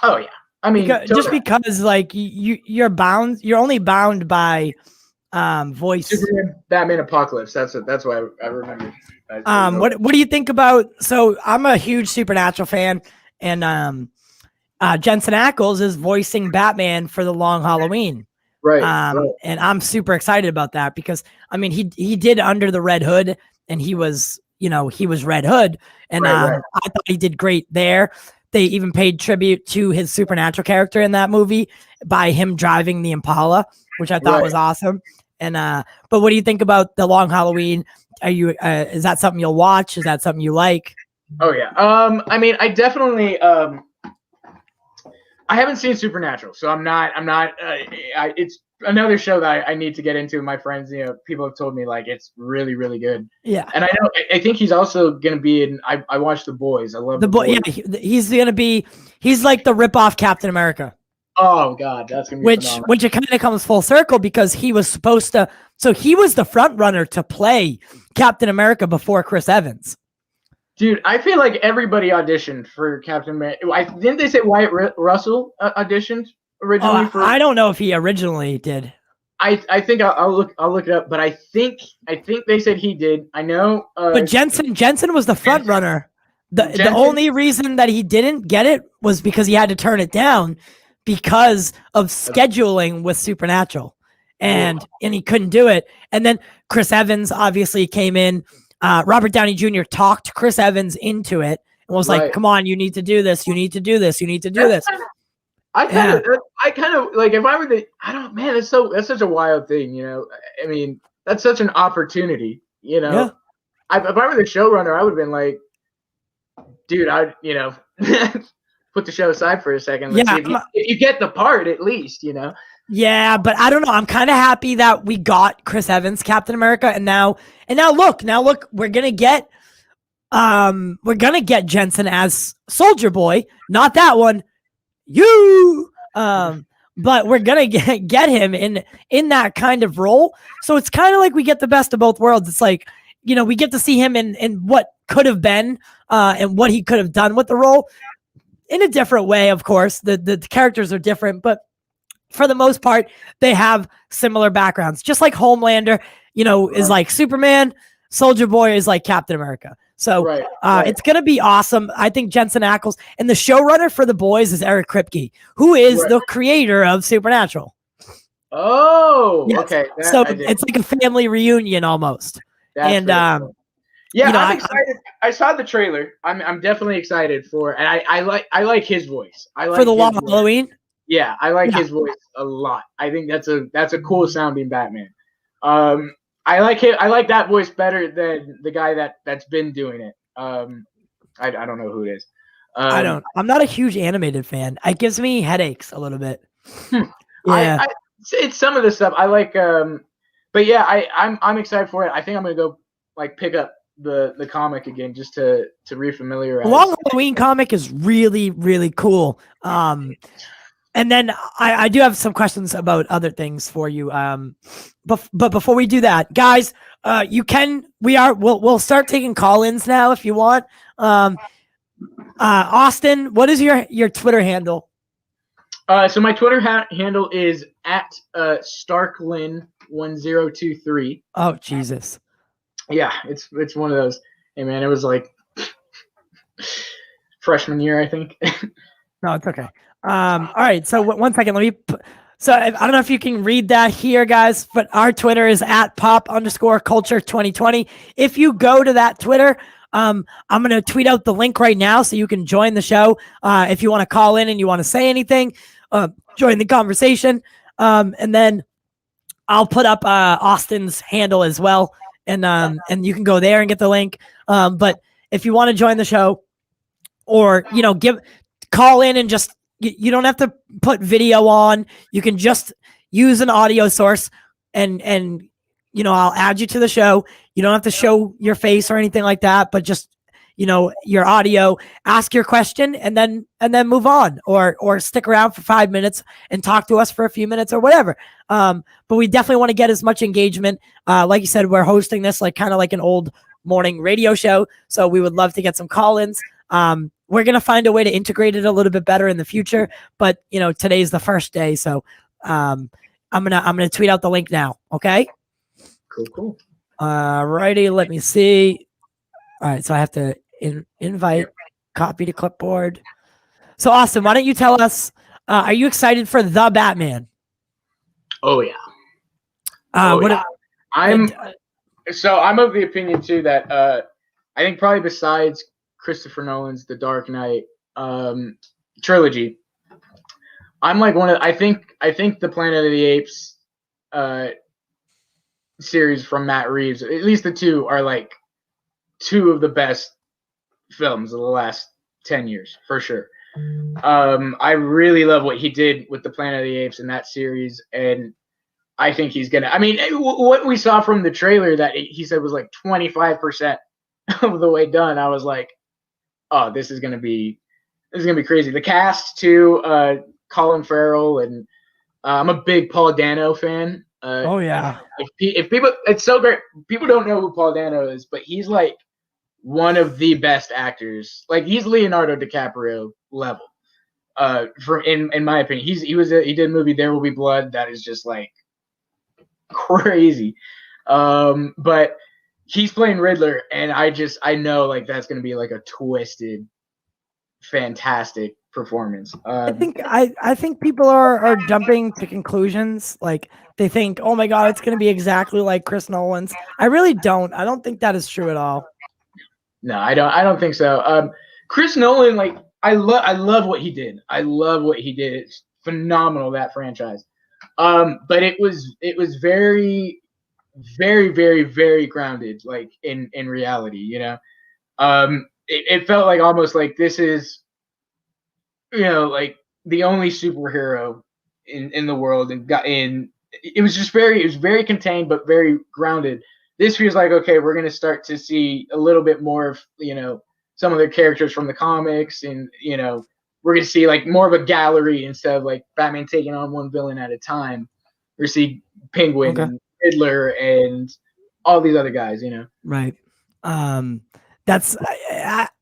Oh yeah, I mean, just because like you're only bound by voice. Superman, Batman, Apocalypse. That's why I remember. What do you think about? So I'm a huge Supernatural fan, and Jensen Ackles is voicing Batman for the Long Halloween. Right, right. And I'm super excited about that because I mean he did Under the Red Hood, and he was Red Hood, and right. I thought he did great there. They even paid tribute to his Supernatural character in that movie by him driving the Impala, which I thought was awesome. And but what do you think about the Long Halloween? Are you is that something you'll watch? Is that something you like? Oh yeah. I mean, I definitely I haven't seen Supernatural, so I'm not it's another show that I need to get into. My friends, people have told me like it's really, really good. Yeah. And I think he's also going to be in, I watched The Boys. I love The Boys. Yeah, he's like the rip-off Captain America. Oh God, that's going to be phenomenal. Which it kind of comes full circle because he was supposed to, so he was the front runner to play Captain America before Chris Evans. Dude, I feel like everybody auditioned for Captain America. Didn't they say Wyatt Russell auditioned originally? I don't know if he originally did. I think I'll look it up, but I think they said he did. I know. But Jensen was the front runner. The only reason that he didn't get it was because he had to turn it down because of scheduling with Supernatural, and he couldn't do it. And then Chris Evans obviously came in. Robert Downey Jr. talked Chris Evans into it and was like, "Come on, you need to do this. You need to do this. You need to do this." I kind of like, if I were that's such a wild thing, I mean, that's such an opportunity, If I were the showrunner, I would have been like, dude, put the show aside for a second. Let's see if you get the part at least, Yeah, but I don't know. I'm kind of happy that we got Chris Evans, Captain America, and now look, we're gonna get Jensen as Soldier Boy, not that one. But we're gonna get him in that kind of role. So it's kind of like we get the best of both worlds. It's like, we get to see him in what could have been, and what he could have done with the role in a different way. Of course, the characters are different, but for the most part, they have similar backgrounds. Just like Homelander, is like Superman, Soldier Boy is like Captain America. So it's going to be awesome. I think Jensen Ackles, and the showrunner for The Boys is Eric Kripke, who is the creator of Supernatural. Oh, yes. Okay. So it's like a family reunion almost. That's and cool. I'm excited. I saw the trailer. I'm definitely excited for it. And I like his voice. I like for the Long Halloween. Yeah, I like his voice a lot. I think that's a cool sounding Batman. I like him. I like that voice better than the guy that's been doing it. I don't know who it is. I'm not a huge animated fan. It gives me headaches a little bit. Yeah, it's some of the stuff I like. But yeah, I'm excited for it. I think I'm gonna go like pick up the comic again just to refamiliarize. The Long Halloween comic is really, really cool. And then I do have some questions about other things for you. But before we do that, guys, we'll start taking call-ins now if you want. Austin, what is your Twitter handle? So my Twitter handle is at Starklin1023. Oh, Jesus. Yeah, it's one of those. Hey man, it was like freshman year, I think. No, it's okay. All right. So 1 second. So I don't know if you can read that here, guys, but our Twitter is at pop_culture2020. If you go to that Twitter, I'm going to tweet out the link right now so you can join the show. If you want to call in and you want to say anything, join the conversation. And then I'll put up Austin's handle as well. And you can go there and get the link. But if you want to join the show or, call in and just, you don't have to put video on. You can just use an audio source and I'll add you to the show. You don't have to show your face or anything like that, but just, your audio, ask your question and then move on or stick around for 5 minutes and talk to us for a few minutes or whatever. But we definitely want to get as much engagement. Like you said, we're hosting this kind of like an old morning radio show. So we would love to get some call-ins. We're going to find a way to integrate it a little bit better in the future, but today's the first day. So, I'm going to tweet out the link now. Okay. Cool. Righty. Let me see. All right. So I have to invite, copy to clipboard. So Austin, why don't you tell us, are you excited for The Batman? Oh yeah. I'm of the opinion too that, I think probably besides Christopher Nolan's The Dark Knight trilogy, I'm like I think the Planet of the Apes series from Matt Reeves, at least the two, are like two of the best films of the last 10 years for sure. I really love what he did with the Planet of the Apes in that series, and I think he's gonna. I mean, what we saw from the trailer that he said was like 25% of the way done. I was like, oh, this is gonna be crazy. The cast too, Colin Farrell, and I'm a big Paul Dano fan. Oh yeah. If people, it's so great. People don't know who Paul Dano is, but he's like one of the best actors. Like he's Leonardo DiCaprio level. In my opinion, he did a movie There Will Be Blood that is just like crazy. But he's playing Riddler, and I know like that's gonna be like a twisted, fantastic performance. I think people are jumping to conclusions. Like they think, oh my god, it's gonna be exactly like Chris Nolan's. I really don't. I don't think that is true at all. No, I don't think so. Chris Nolan, like I love what he did. I love what he did. It's phenomenal, that franchise. But it was very, very, very, very grounded, like in reality, it felt like almost like this is, like the only superhero in the world, and it was very contained, but very grounded. This feels like, okay, we're going to start to see a little bit more of, some of the characters from the comics, and, we're going to see like more of a gallery instead of like Batman taking on one villain at a time. We're going to see Penguin and Riddler and all these other guys, Right. That's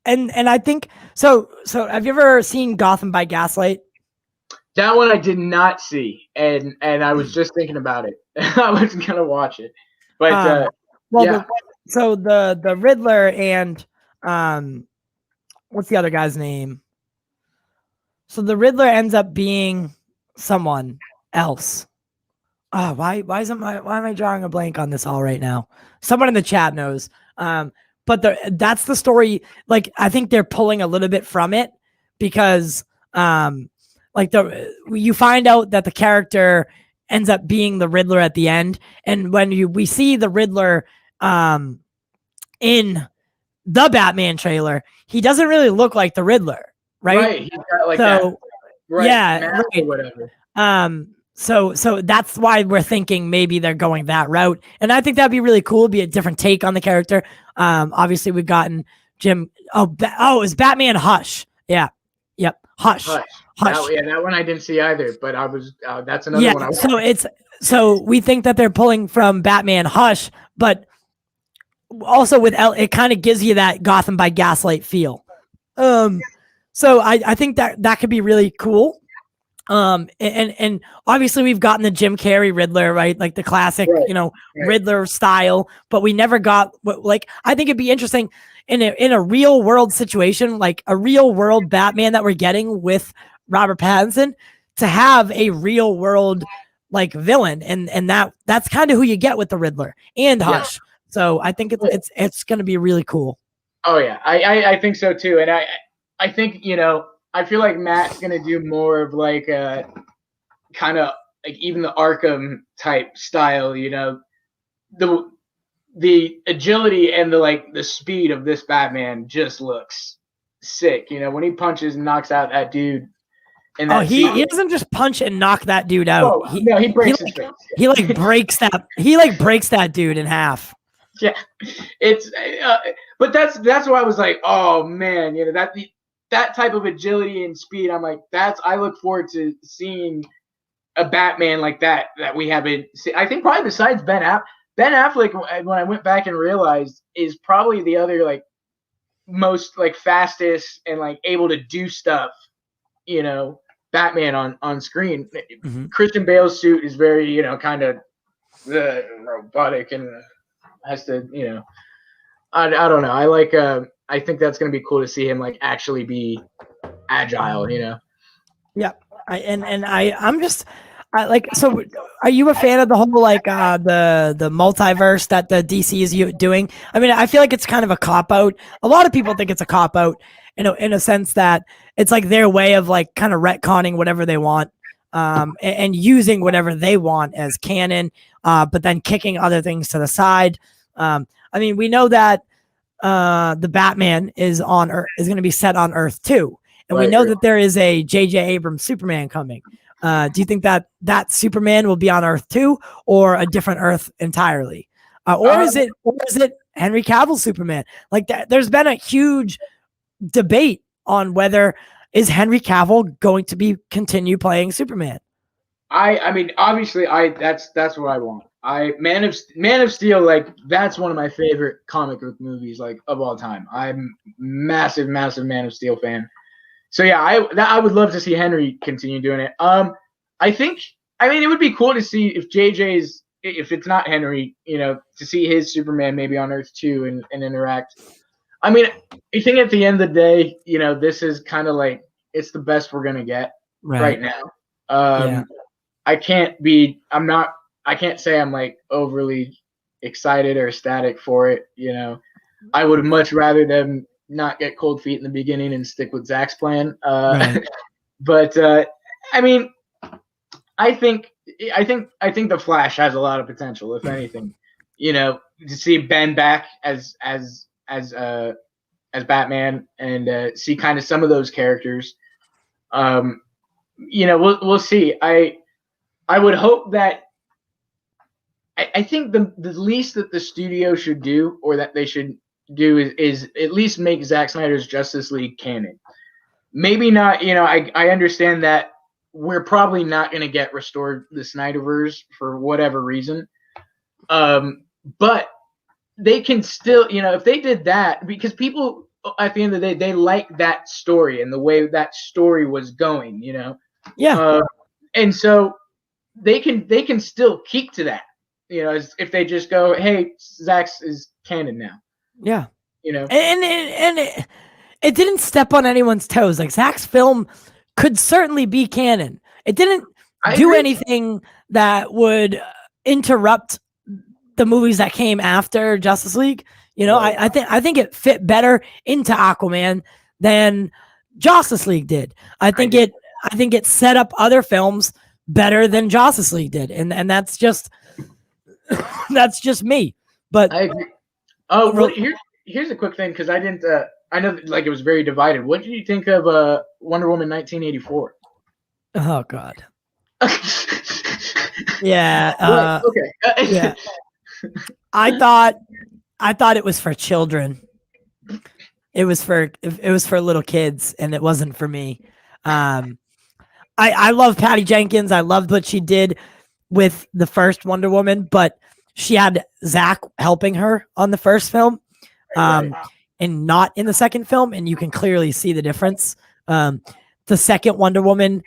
and I think so. Have you ever seen Gotham by Gaslight? That one I did not see, and I was just thinking about it. I was gonna watch it, but yeah. The Riddler and what's the other guy's name? So the Riddler ends up being someone else. Oh, why am I drawing a blank on this all right now? Someone in the chat knows. But that's the story. Like, I think they're pulling a little bit from it because, you find out that the character ends up being the Riddler at the end, and when we see the Riddler, in the Batman trailer, he doesn't really look like the Riddler, right? Right. He's got like that. Right. Yeah. Right. Or whatever. So that's why we're thinking maybe they're going that route. And I think that'd be really cool. Be a different take on the character. Obviously we've gotten Jim. It was Batman Hush. Yeah. Yep. Hush. That one I didn't see either, but I was that's another one. So we think that they're pulling from Batman Hush, but also with it kind of gives you that Gotham by Gaslight feel. So I think that could be really cool. And obviously we've gotten the Jim Carrey Riddler, right? Like the classic, Riddler style, but we never got I think it'd be interesting in a real world situation, like a real world Batman that we're getting with Robert Pattinson, to have a real world like villain, and that's kind of who you get with the Riddler and Hush. So I think it's going to be really cool. Oh yeah, I think so too, and I think I feel like Matt's gonna do more of like a kind of like even the Arkham type style, the agility and the speed of this Batman just looks sick. When he punches and knocks out that dude. And he doesn't just punch and knock that dude out. Oh, he breaks his face. He breaks that dude in half. Yeah, it's but that's why I was like, oh man, that type of agility and speed. I'm like, I look forward to seeing a Batman like that we haven't seen. I think probably besides Ben Affleck, when I went back and realized, is probably the other most fastest and able to do stuff, Batman on screen. Mm-hmm. Christian Bale's suit is very, kind of robotic and has to, I don't know. I think that's going to be cool to see him actually be agile, Yeah. So are you a fan of the whole the multiverse that the DC is doing? I mean, I feel like it's kind of a cop out. A lot of people think it's a cop out in a sense that it's their way of kind of retconning whatever they want, and using whatever they want as canon, but then kicking other things to the side. I mean, we know that the Batman is going to be set on Earth too, and we know that there is a J.J. Abrams Superman coming. Do you think that Superman will be on Earth too, or a different Earth entirely, or is it Henry Cavill Superman? There's been a huge debate on whether is Henry Cavill going to continue playing Superman. I mean, obviously, that's what I want. Man of Steel, that's one of my favorite comic book movies, of all time. I'm massive Man of Steel fan. So yeah, I would love to see Henry continue doing it. I mean, it would be cool to see if if it's not Henry, to see his Superman maybe on Earth too and interact. I mean, I think at the end of the day, this is kind of it's the best we're gonna get right now. I can't say I'm overly excited or ecstatic for it. I would much rather them not get cold feet in the beginning and stick with Zach's plan. But I mean, I think the Flash has a lot of potential, if anything. To see Ben back as Batman and see kind of some of those characters. We'll see. I would hope that. I think the least that the studio should do, or that they should do, is at least make Zack Snyder's Justice League canon. Maybe not. I understand that we're probably not going to get restored the Snyderverse for whatever reason. But they can still, if they did that, because people at the end of the day, they like that story and the way that story was going, Yeah. And so they can still keep to that, as if they just go, hey, Zach's is canon now. Yeah. And it didn't step on anyone's toes. Zach's film could certainly be canon. It didn't do anything that would interrupt the movies that came after Justice League. I think it fit better into Aquaman than Justice League did. I think it set up other films better than Justice League did, and that's just me. But I agree. Here's a quick thing, because I didn't. I know it was very divided. What did you think of Wonder Woman 1984? Oh God. Yeah. Okay. Yeah. I thought it was for children. It was for little kids, and it wasn't for me. I love Patty Jenkins. I loved what she did with the first Wonder Woman, but she had Zach helping her on the first film, and not in the second film, and you can clearly see the difference. The second Wonder Woman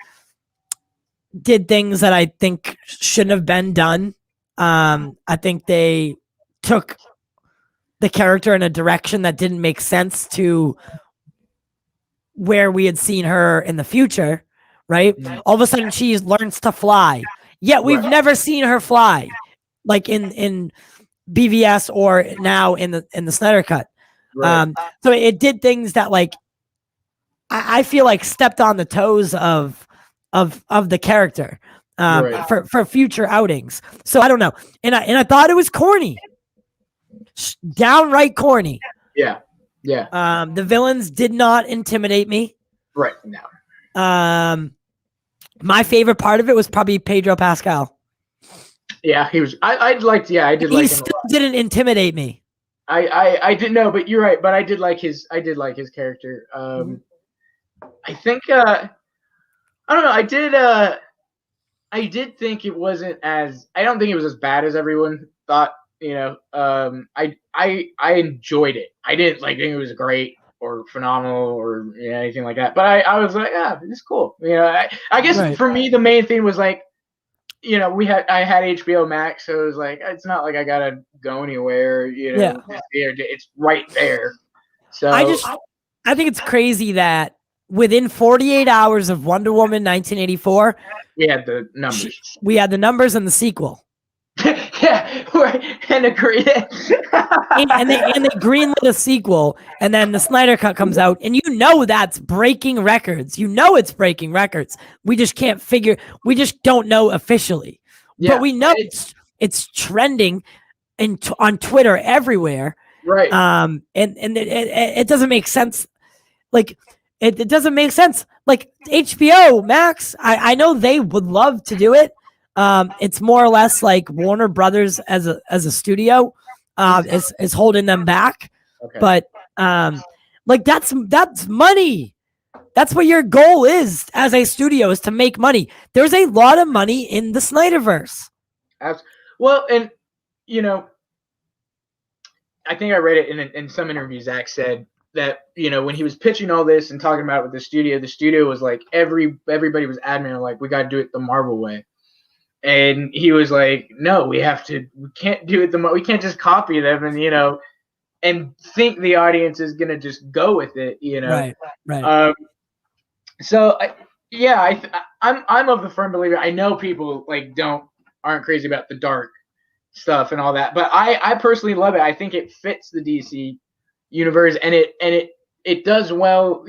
did things that I think shouldn't have been done. I think they took the character in a direction that didn't make sense to where we had seen her in the future, right? All of a sudden she learns to fly. Yet we've never seen her fly, like in BVS or now in the Snyder Cut. So it did things that, like, I feel like stepped on the toes of the character for future outings. So I don't know. And I thought it was corny. Downright corny. Yeah. The villains did not intimidate me. Right. No. My favorite part of it was probably Pedro Pascal. Yeah, he was. I did like him. He still didn't intimidate me. I didn't know, but you're right. But I did like his character. I think I don't know. I did think it wasn't as. I don't think it was as bad as everyone thought. I enjoyed it. I didn't think it was great or phenomenal or anything like that. But I was like, it's cool. I guess for me the main thing was like, I had HBO Max, so it was like it's not like I gotta go anywhere. It's right there. So I think it's crazy that within 48 hours of Wonder Woman 1984, we had the numbers. We had the numbers and the sequel. And agree. and they greenlit a sequel, and then the Snyder Cut comes out, and that's breaking records. It's breaking records. We just can't figure. We just don't know officially, but we know it's trending on Twitter everywhere. Right. And it doesn't make sense. Like it doesn't make sense. Like HBO Max, I know they would love to do it. It's more or less like Warner Brothers as a studio is holding them back. Okay. But like that's money. That's what your goal is as a studio, is to make money. There's a lot of money in the Snyderverse. Well, and I think I read it in some interview. Zach said that when he was pitching all this and talking about it with the studio was like everybody was adamant, like, we got to do it the Marvel way. And he was like, no, we can't do it we can't just copy them and think the audience is going to just go with it, Right. So I'm of the firm believer. I know people aren't crazy about the dark stuff and all that, but I personally love it. I think it fits the DC universe, and it does well,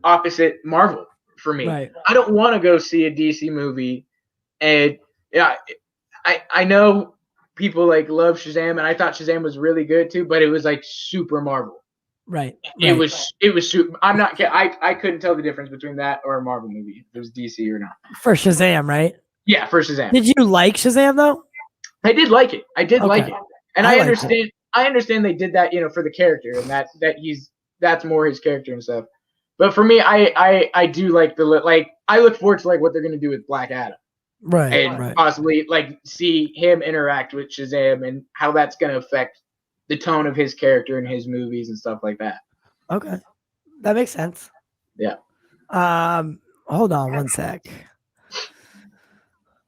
opposite Marvel for me. Right. I don't want to go see a DC movie. And I know people love Shazam, and I thought Shazam was really good too, but it was super Marvel. Right. It was super. I couldn't tell the difference between that or a Marvel movie. If it was DC or not. For Shazam, right? Yeah, for Shazam. Did you like Shazam though? I did like it. Like it, and I understand. I understand they did that, for the character, and that's more his character and stuff. But for me, I do like I look forward to what they're gonna do with Black Adam. Right. And possibly see him interact with Shazam and how that's going to affect the tone of his character in his movies and stuff like that. Okay. That makes sense. Yeah. Hold on one sec.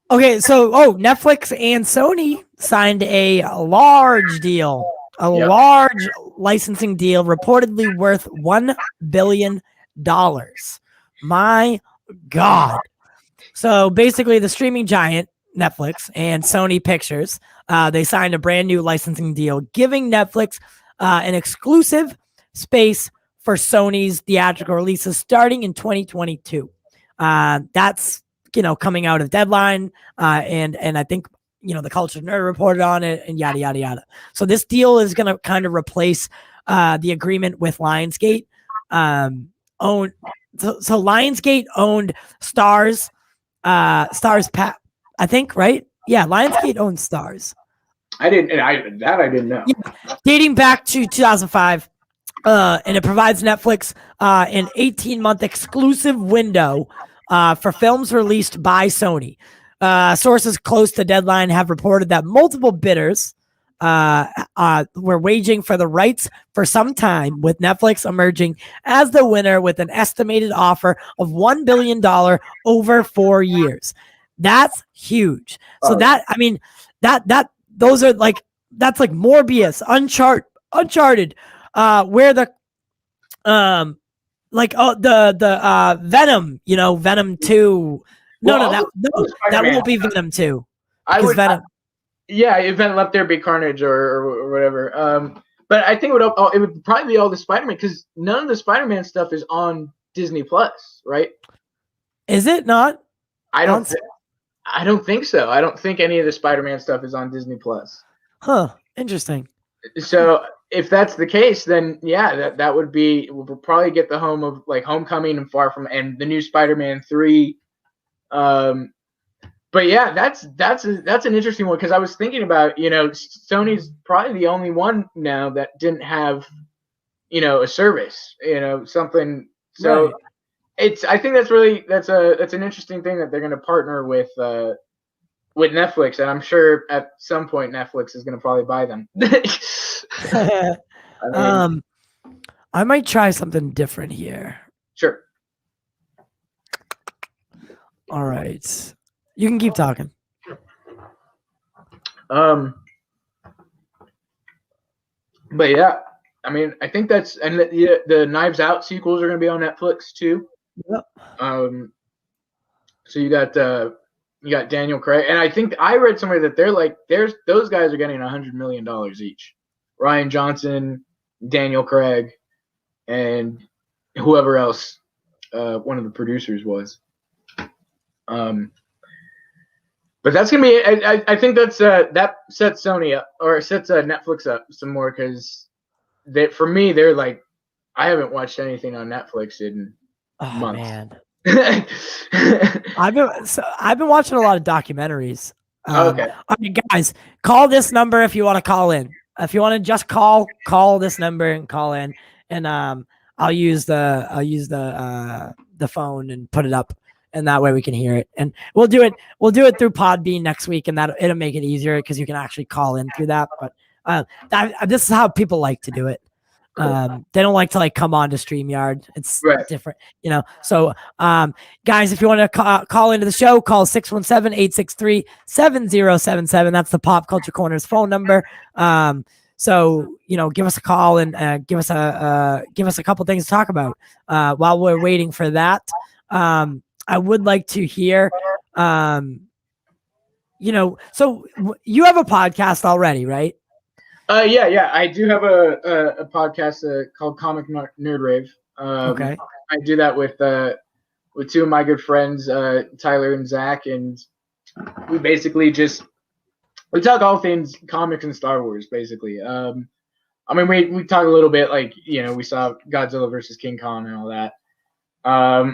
Okay. So, Netflix and Sony signed a large deal, large licensing deal, reportedly worth $1 billion. My God. So basically, the streaming giant Netflix and Sony Pictures, they signed a brand new licensing deal, giving Netflix an exclusive space for Sony's theatrical releases starting in 2022. That's coming out of Deadline, and I think the Culture Nerd reported on it, and yada yada yada. So this deal is going to kind of replace the agreement with Lionsgate. So Lionsgate owned Starz. I think, right? Yeah, Lionsgate owns Starz. I didn't know. Yeah. Dating back to 2005, and it provides Netflix an 18-month exclusive window for films released by Sony. Sources close to deadline have reported that multiple bidders were waging for the rights for some time, with Netflix emerging as the winner with an estimated offer of $1 billion over 4 years. That's huge. So those are like, that's like Morbius, Uncharted, where the the Venom, Venom 2. That won't be Venom 2. Venom. Event Let There Be Carnage or whatever. But I think it would probably be all the Spider-Man, because none of the Spider-Man stuff is on Disney Plus, right? Is it not? I don't think so. I don't think any of the Spider-Man stuff is on Disney Plus. Huh. Interesting. So if that's the case, then that would be, we'll probably get the home of like Homecoming and Far From, and the new Spider-Man 3. But yeah, that's an interesting one, because I was thinking about, Sony's probably the only one now that didn't have, a service, something. So right. I think that's an interesting thing that they're going to partner with Netflix, and I'm sure at some point Netflix is going to probably buy them. I might try something different here. Sure. All right. You can keep talking. But yeah, I mean, I think that's, and the Knives Out sequels are going to be on Netflix too. Yep. So you got Daniel Craig, and I think I read somewhere that those guys are getting $100 million each. Rian Johnson, Daniel Craig, and whoever else one of the producers was. But that's gonna be. I think that sets Sony up, or sets Netflix up some more, because for me, they're like, I haven't watched anything on Netflix in months. Man. I've been watching a lot of documentaries. Okay. I mean, guys, call this number if you want to call in. If you want to just call this number and call in, and I'll use the phone and put it up, and that way we can hear it. And we'll do it through Podbean next week, and it'll make it easier because you can actually call in through that. But this is how people like to do it. They don't like to come on to StreamYard. It's different, So, guys, if you want to call into the show, call 617-863-7077. That's the Pop Culture Corner's phone number. So, give us a call and give us a couple things to talk about while we're waiting for that. I would like to hear, so you have a podcast already, right? Yeah. I do have a podcast called Comic Nerd Rave. Okay. I do that with two of my good friends, Tyler and Zach, and we basically we talk all things comics and Star Wars, basically. I mean, we talk a little bit, we saw Godzilla versus King Kong and all that.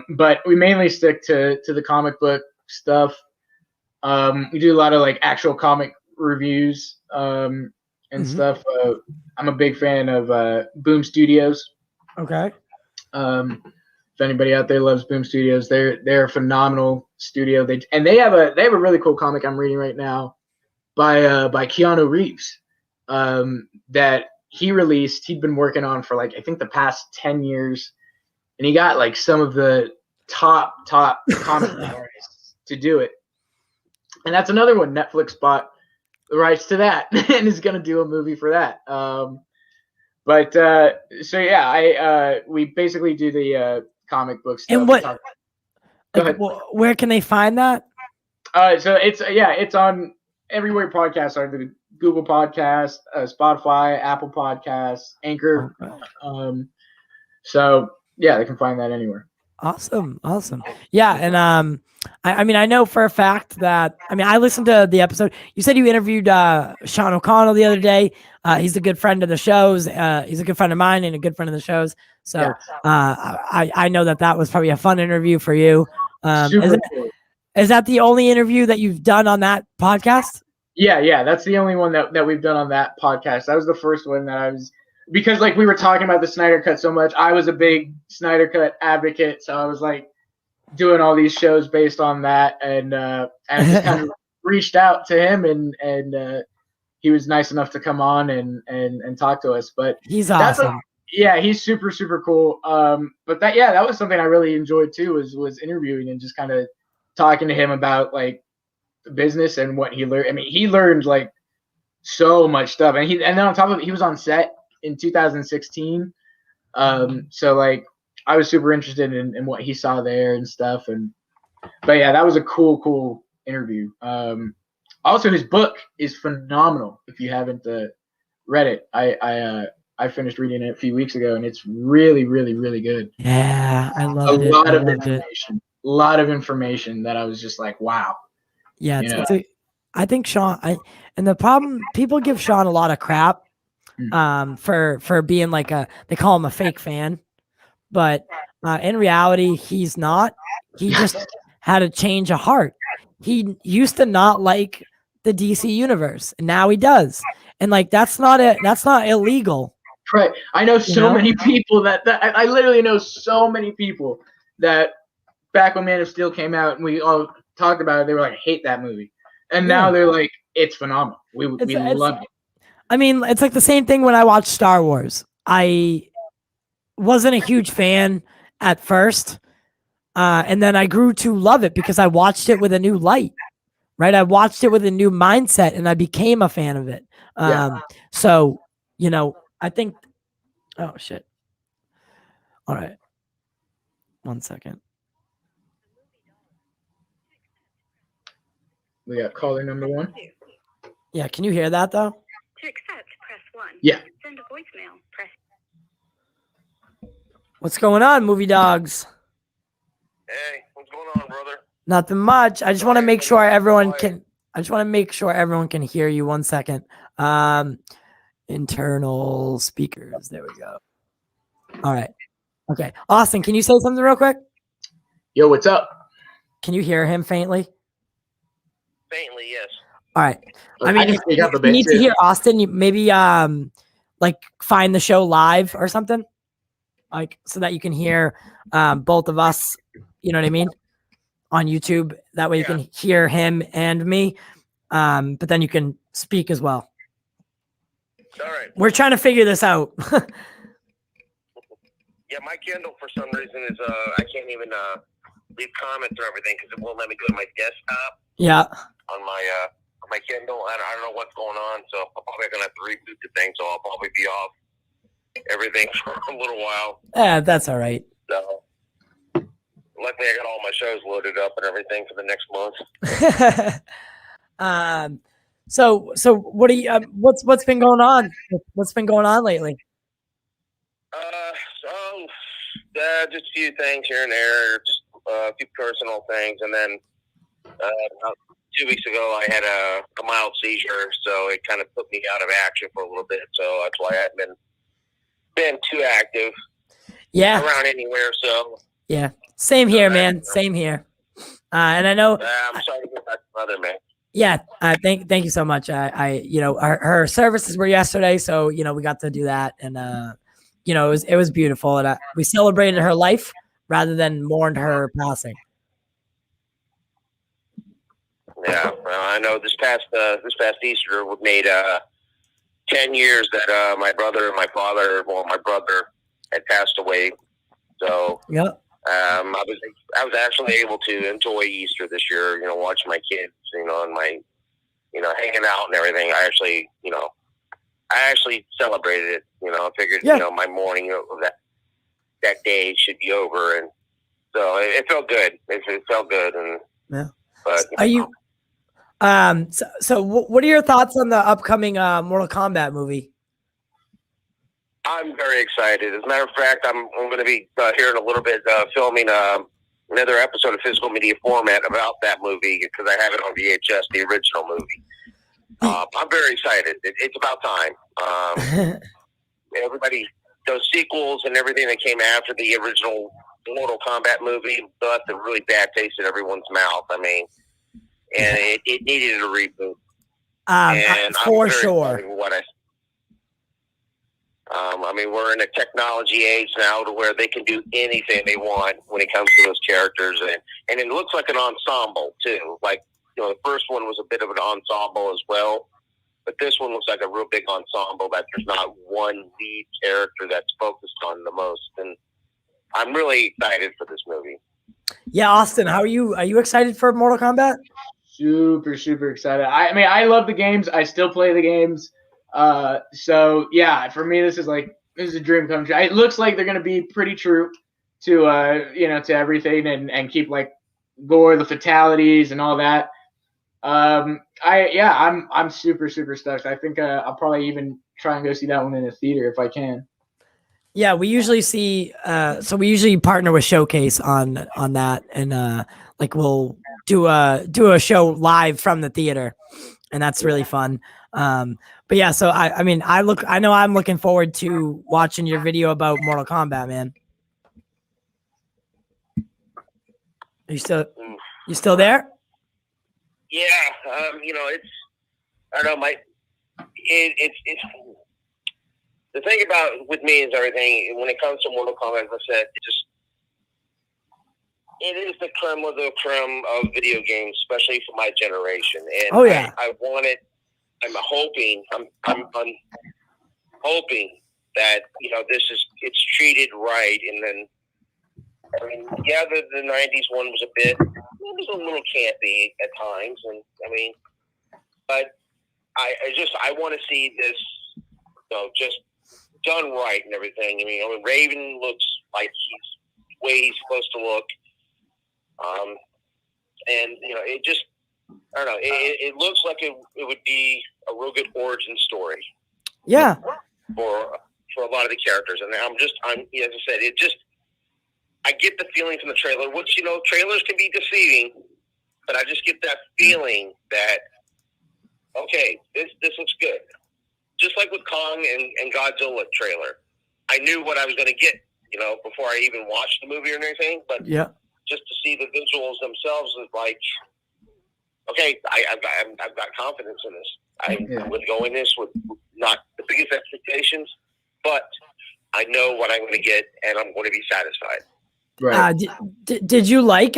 But we mainly stick to the comic book stuff. We do a lot of actual comic reviews and stuff. I'm a big fan of Boom Studios. Okay. If anybody out there loves Boom Studios, they're a phenomenal studio. They have a really cool comic I'm reading right now by Keanu Reeves that he released. He'd been working on for I think the past 10 years. And he got some of the top comic artists to do it. And that's another one. Netflix bought the rights to that and is going to do a movie for that. We basically do the comic book stuff. And what? Go ahead. Where can they find that? So it's on everywhere podcasts are. The Google Podcast, Spotify, Apple Podcasts, Anchor. Okay. So yeah, they can find that anywhere. Awesome. Yeah, and I mean, I know for a fact that, I listened to the episode. You said you interviewed Sean O'Connell the other day. He's a good friend of the shows. He's a good friend of mine and a good friend of the shows. So yeah. I know that was probably a fun interview for you. Is that the only interview that you've done on that podcast? Yeah, that's the only one that we've done on that podcast. That was the first one that I was because like we were talking about the Snyder Cut so much, I was a big Snyder Cut advocate, so I was like doing all these shows based on that, and I just kind of reached out to him, and he was nice enough to come on and talk to us. But he's awesome. Yeah, he's super, super cool. But that was something I really enjoyed too, was interviewing and just kind of talking to him about like the business and what he learned. I mean, he learned like so much stuff, and then on top of it, he was on set in 2016. So like I was super interested in what he saw there and stuff. But yeah, that was a cool interview. Also, his book is phenomenal. If you haven't read it, I finished reading it a few weeks ago, and it's really, really, really good. Yeah, I loved it. A lot of information that I was just like, wow. Yeah, I think Sean. And the problem, people give Sean a lot of crap, for being like they call him a fake fan, but in reality, he's not. He just had a change of heart. He used to not like the DC universe, and now he does. And like that's not illegal. Right. I know many people that I literally know so many people that back when Man of Steel came out and we all talked about it, they were like, I hate that movie. And now they're like, it's phenomenal. We loved it. I mean, it's like the same thing when I watched Star Wars. I wasn't a huge fan at first. And then I grew to love it because I watched it with a new light, right? I watched it with a new mindset and I became a fan of it. So, I think, oh shit. All right. 1 second. We got caller number 1. Yeah. Can you hear that though? To accept, press 1. Yeah. Send a voicemail, press. What's going on, movie dogs? Hey, what's going on, brother? Nothing much. I just want to make sure everyone can hear you. 1 second. Internal speakers. There we go. All right. Okay. Austin, can you say something real quick? Yo, what's up? Can you hear him faintly? Faintly, yes. All right. I mean, if you need to hear Austin, you maybe like find the show live or something, like so that you can hear both of us. You know what I mean? On YouTube. That way you can hear him and me, but then you can speak as well. All right. We're trying to figure this out. Yeah, my Kindle for some reason is I can't even leave comments or everything because it won't let me do it on my desktop. Yeah. On my Kindle, I don't know what's going on, so I'm probably gonna have to reboot the thing. So I'll probably be off everything for a little while. Yeah, that's all right. So luckily, I got all my shows loaded up and everything for the next month. So what do you? What's been going on? What's been going on lately? Just a few things here and there, just a few personal things, and then about 2 weeks ago, I had a mild seizure, so it kind of put me out of action for a little bit. So that's why I haven't been too active. Yeah. Around anywhere. So. Yeah. Same here, man. Same here. And I know. I'm sorry to get back to mother, man. Yeah. Thank you so much. Her services were yesterday, so we got to do that, and it was beautiful, and we celebrated her life rather than mourned her passing. Yeah, I know. This past Easter, we made 10 years that my brother had passed away. So yeah, I was actually able to enjoy Easter this year. Watch my kids, and my, hanging out and everything. I actually celebrated it. I figured, my mourning of that day should be over, and so it felt good. It felt good, and yeah. But are you? So what are your thoughts on the upcoming Mortal Kombat movie? I'm very excited. As a matter of fact, I'm going to be here in a little bit filming another episode of Physical Media Format about that movie because I have it on VHS, the original movie. I'm very excited. It's about time. Everybody, those sequels and everything that came after the original Mortal Kombat movie left a really bad taste in everyone's mouth. I mean, and it needed a reboot. And for sure. I mean, we're in a technology age now to where they can do anything they want when it comes to those characters, and it looks like an ensemble too. Like, you know, the first one was a bit of an ensemble as well, but this one looks like a real big ensemble that there's not one lead character that's focused on the most. And I'm really excited for this movie. Yeah, Austin, how are you? Are you excited for Mortal Kombat? Super, super excited. I mean, I love the games. I still play the games. So yeah, for me, this is a dream come true. It looks like they're gonna be pretty true to to everything and keep like gore, the fatalities, and all that. I'm super, super stoked. I think I'll probably even try and go see that one in a theater if I can. Yeah, we usually see. So we usually partner with Showcase on that, and like we'll do a show live from the theater, and that's really fun. But yeah, so I mean, I know I'm looking forward to watching your video about Mortal Kombat, man. Are you still there? Yeah, you know, I don't know, it's the thing about with me is everything when it comes to Mortal Kombat, as I said, it is the creme of the creme of video games, especially for my generation. And oh yeah, I want it. I'm hoping that it's treated right. And then I mean, yeah, the '90s one was it was a little campy at times, and I mean, but I want to see this, just done right and everything. I mean, Raven looks like he's the way he's supposed to look, and it just. I don't know. It looks like it would be a real good origin story. Yeah. For a lot of the characters, and as I said, I get the feeling from the trailer, which trailers can be deceiving, but I just get that feeling that okay, this looks good. Just like with Kong and Godzilla trailer, I knew what I was going to get, before I even watched the movie or anything. But yeah, just to see the visuals themselves is like. Okay, I've got confidence in this. I would go in this with not the biggest expectations, but I know what I'm going to get, and I'm going to be satisfied. Right. Did you like?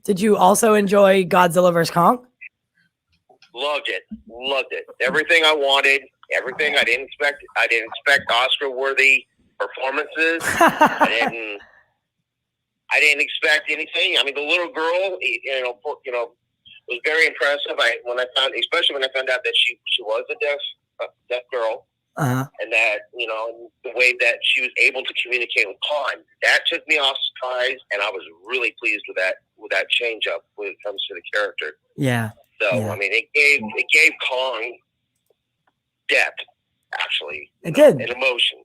Did you also enjoy Godzilla vs Kong? Loved it. Everything I wanted. Everything I didn't expect. I didn't expect Oscar-worthy performances. I didn't expect anything. I mean, the little girl, was very impressive. Especially when I found out that she was a deaf girl, and that the way that she was able to communicate with Khan, that took me off surprise, and I was really pleased with that change up when it comes to the character. Yeah. So I mean, it gave Kong depth, actually. It did. And emotion.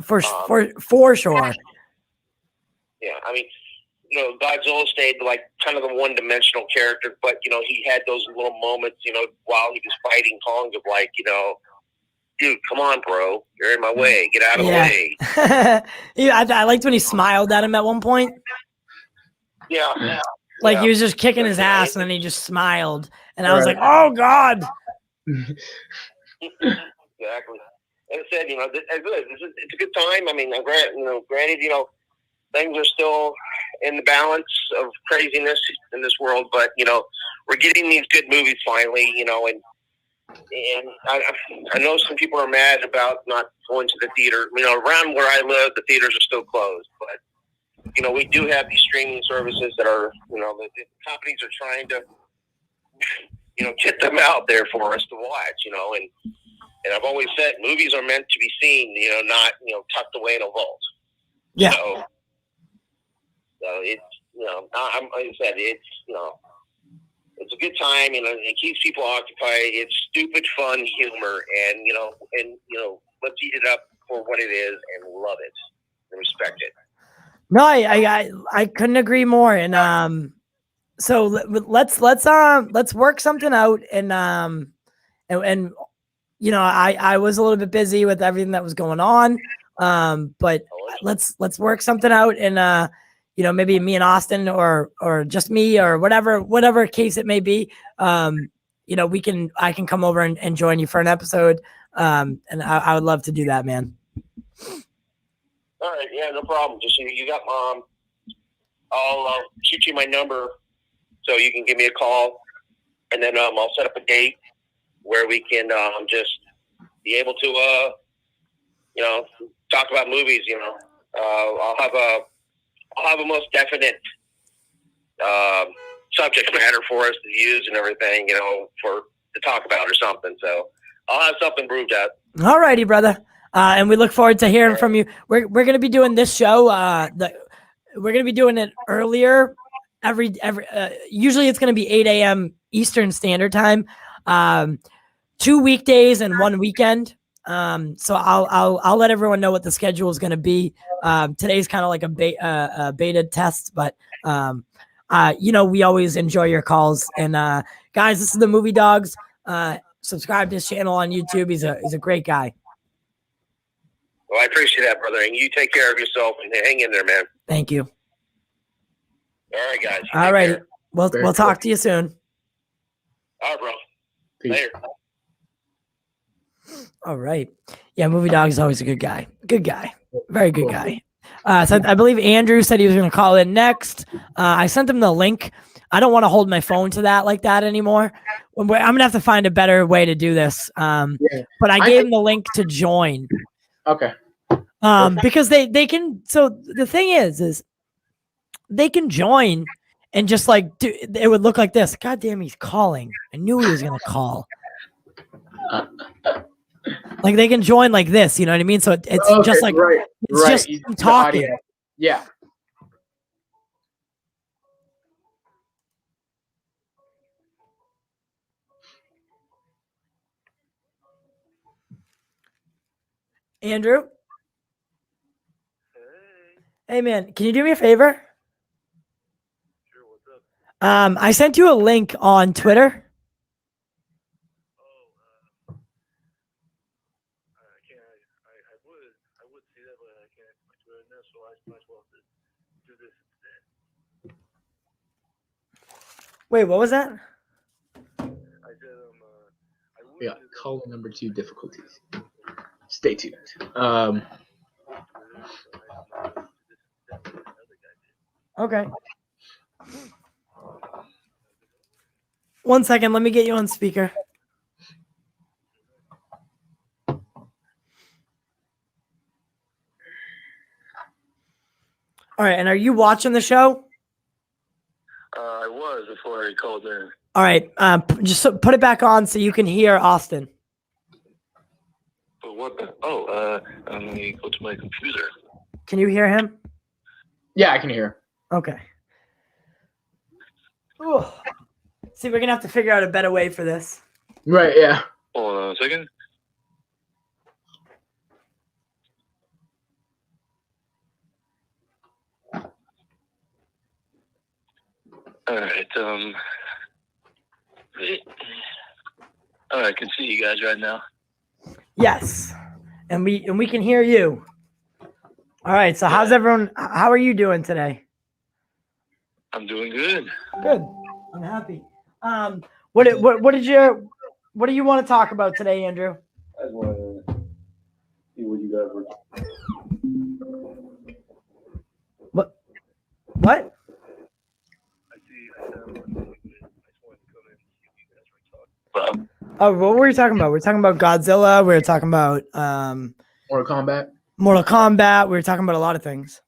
For sure. Yeah, I mean. Godzilla stayed like kind of the one-dimensional character, but he had those little moments, while he was fighting Kong of like, dude, come on, bro, you're in my way, get out of the way. Yeah, I liked when he smiled at him at one point. Yeah. Like he was just kicking his ass, and then he just smiled, and I was like, oh god. Exactly. And I said, it's a good time. I mean, granted, things are still in the balance of craziness in this world, but we're getting these good movies finally, and I know some people are mad about not going to the theater. Around where I live, the theaters are still closed, but we do have these streaming services that are, the companies are trying to, get them out there for us to watch, and I've always said movies are meant to be seen, not tucked away in a vault. Yeah. So it's, like I said, it's, it's a good time, it keeps people occupied. It's stupid, fun humor, and let's eat it up for what it is and love it and respect it. No, I couldn't agree more. And so let's work something out. And I was a little bit busy with everything that was going on. But let's work something out, and maybe me and Austin, or just me, or whatever case it may be. I can come over and join you for an episode. And I would love to do that, man. All right, yeah, no problem. Just you got mom. I'll shoot you my number so you can give me a call, and then I'll set up a date where we can just be able to talk about movies. I'll have a most definite subject matter for us to use and everything, to talk about or something. So I'll have something proved out. All righty, brother. And we look forward to hearing from you. We're going to be doing this show. We're going to be doing it earlier. Usually it's going to be 8 a.m. Eastern Standard Time. 2 weekdays and 1 weekend. So I'll let everyone know what the schedule is going to be. Today's kind of like a beta test, but we always enjoy your calls. And guys, this is the Movie Dogs. Subscribe to his channel on YouTube. He's a great guy. Well, I appreciate that, brother. And you take care of yourself and hang in there, man. Thank you. All right, guys. All right. We'll talk to you soon. All right, bro. Peace. Later. All right. Yeah, Movie Dog is always a good guy. Good guy. Very good guy. So I believe Andrew said he was going to call in next. I sent him the link. I don't want to hold my phone to that like that anymore. I'm going to have to find a better way to do this. But I gave him the link to join. Okay. Because they can. So the thing is they can join and just it would look like this. God damn, he's calling. I knew he was going to call. Like they can join like this, you know what I mean? So it's just like it's just him talking. Yeah. Andrew? Hey man, can you do me a favor? Sure, what's up? I sent you a link on Twitter. I would see that, but I can't my Twitter now, so I might as well do this instead. Wait, what was that? I said I would. We got caller number 2 difficulties. Stay tuned. Okay. 1 second, let me get you on speaker. All right, and are you watching the show? I was before I called in. All right, just put it back on so you can hear Austin. But what? Let me go to my computer. Can you hear him? Yeah, I can hear. Okay. Ooh. See, we're gonna have to figure out a better way for this. Right, yeah. Hold on a second. All right. I can see you guys right now. Yes, and we can hear you. All right. So how's everyone? How are you doing today? I'm doing good. Good. I'm happy. What do you want to talk about today, Andrew? I just want to see what you guys were. What? I see. I just wanted to come in and see what you guys were talking about. Oh, what were we talking about? We were talking about Godzilla. We were talking about Mortal Kombat. Mortal Kombat. We were talking about a lot of things.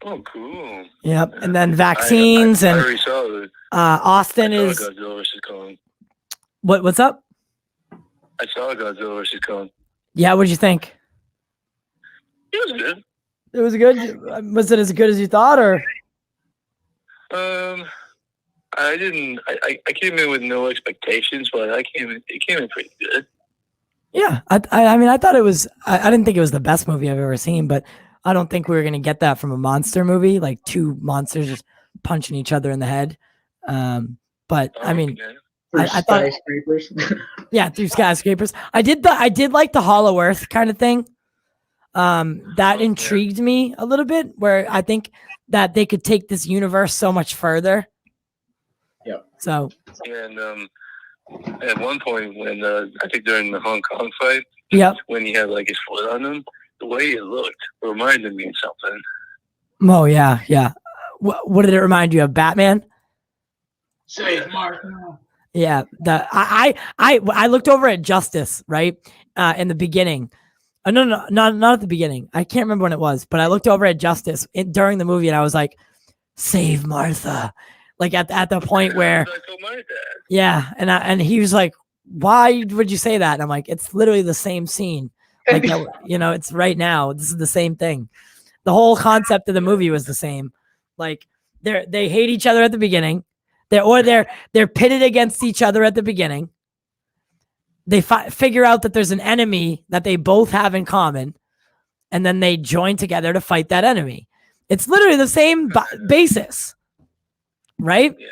Oh, cool. Yep. And then vaccines I and already saw it. Austin is Godzilla vs. Kong. what's up? I saw Godzilla vs. Kong. Yeah, what'd you think? It was good. It was good. Was it as good as you thought, or? I didn't. I came in with no expectations, but it came in pretty good. Yeah, I mean, I thought it was. I didn't think it was the best movie I've ever seen, but I don't think we were gonna get that from a monster movie, like two monsters just punching each other in the head. But I mean, I thought, yeah, through skyscrapers. I did like the Hollow Earth kind of thing. That intrigued me a little bit, where I think that they could take this universe so much further. Yeah. So. And At one point, when I think during the Hong Kong fight, Yep. when he had like his foot on him, the way it looked reminded me of something. Oh yeah, yeah. What did it remind you of? Batman? Save Mark. Yeah. I looked over at Justice, right? In the beginning. No, not at the beginning. I can't remember when it was, but I looked over at Justice during the movie and I was like, save Martha. Like at the point where I told my dad. yeah, and he was like, why would you say that? And I'm like, it's literally the same scene. Like that, it's right now. This is the same thing. The whole concept of the movie was the same. Like they hate each other at the beginning. They're pitted against each other at the beginning. They figure out that there's an enemy that they both have in common, and then they join together to fight that enemy. It's literally the same basis, right? Yeah.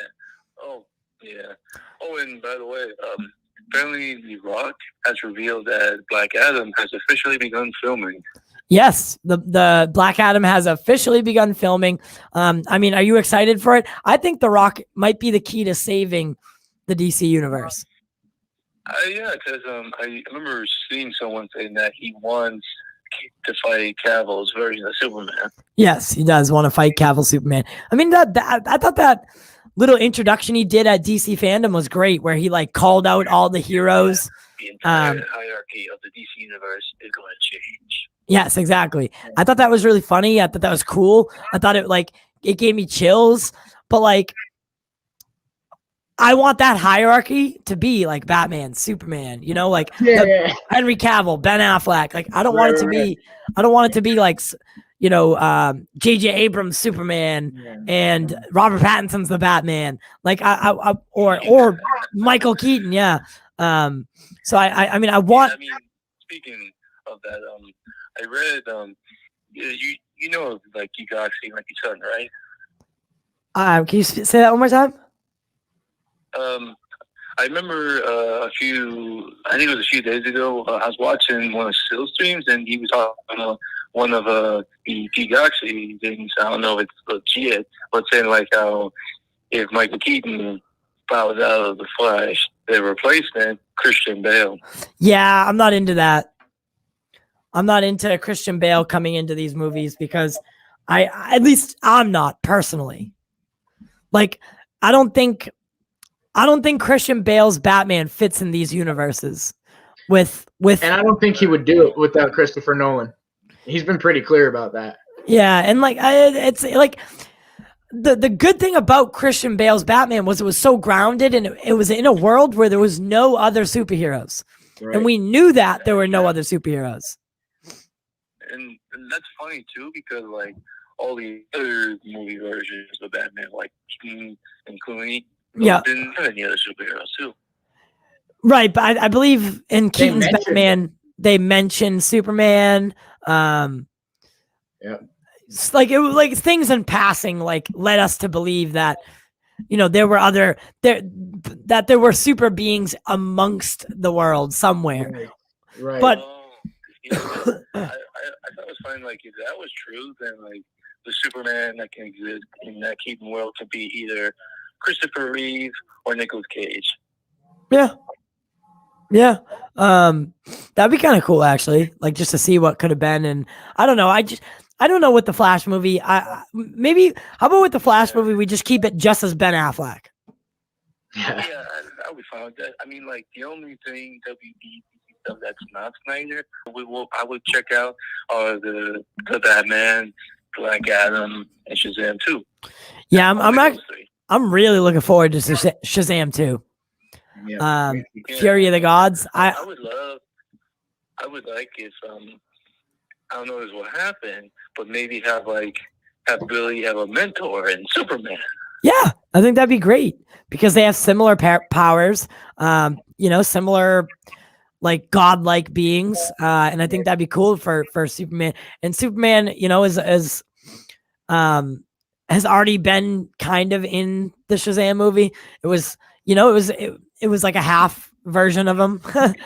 Oh, yeah. Oh, and by the way, apparently The Rock has revealed that Black Adam has officially begun filming. Yes, the Black Adam has officially begun filming. I mean, are you excited for it? I think The Rock might be the key to saving the DC universe. Yeah, because I remember seeing someone saying that he wants to fight Cavill's version of Superman. Yes, he does want to fight Cavill Superman. I mean, I thought that little introduction he did at DC Fandom was great, where he like called out all the heroes. The entire hierarchy of the DC universe is going to change. Yes, exactly. I thought that was really funny. I thought that was cool. I thought it gave me chills. But like, I want that hierarchy to be like Batman, Superman, Henry Cavill, Ben Affleck. Like, I don't want it to be. I don't want it to be like, J.J. Abrams Superman and Robert Pattinson's the Batman. Like, or Michael Keaton. Yeah. So I mean, I want. Yeah, I mean, speaking of that, I read you know like you got see like your son, right? Can you say that one more time? I remember I think it was a few days ago, I was watching one of Still streams and he was talking about one of the Gigaxi things. I don't know if it's legit, but saying like how if Michael Keaton bows out of the Flash, the replacement, Christian Bale. Yeah, I'm not into that. I'm not into Christian Bale coming into these movies because at least I'm not personally. Like, I don't think Christian Bale's Batman fits in these universes with and I don't think he would do it without Christopher Nolan. He's been pretty clear about that. Yeah, and like it's like the good thing about Christian Bale's Batman was it was so grounded and it was in a world where there was no other superheroes. Right. And we knew that there were no other superheroes. And that's funny too, because like all the other movie versions of Batman, like Keaton and Clooney, didn't have any other superheroes too. Right, but I believe in Keaton's Batman, they mentioned Superman. Yeah. Like it was like things in passing, like led us to believe that there were there were super beings amongst the world somewhere. Right. But I thought it was funny. Like if that was true, then like the Superman that can exist in that Keaton world could be either Christopher Reeve or Nicolas Cage. Yeah. Yeah. That'd be kind of cool actually. Like just to see what could have been. And I don't know. I don't know what the Flash movie, how about with the Flash movie, we just keep it just as Ben Affleck? Yeah, I would be fine with that. I mean, like the only thing WB stuff that's not Snyder, I would check out are the Batman, Black Adam, and Shazam 2. Yeah, I'm really looking forward to Shazam 2. Yeah. Fury of the Gods. I would like if I don't know if this will happen, but maybe have Billy have a mentor in Superman. Yeah, I think that'd be great because they have similar powers, similar like godlike beings, and I think that'd be cool for Superman. And Superman, has already been kind of in the Shazam movie. It was, it was like a half version of him, but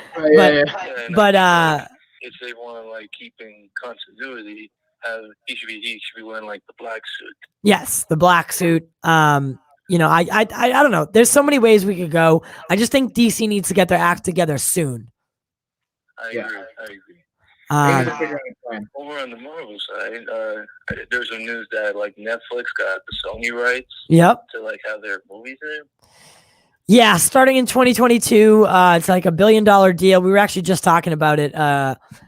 if they want to like keep in continuity, he should be wearing like the black suit. Yes, the black suit. you know, I don't know. There's so many ways we could go. I just think DC needs to get their act together soon. I Yeah. agree. I agree. They need to figure out a plan. Over on the Marvel side, there's some news that like Netflix got the Sony rights Yep. to like have their movies there. Yeah, starting in 2022, it's like $1 billion deal. We were actually just talking about it.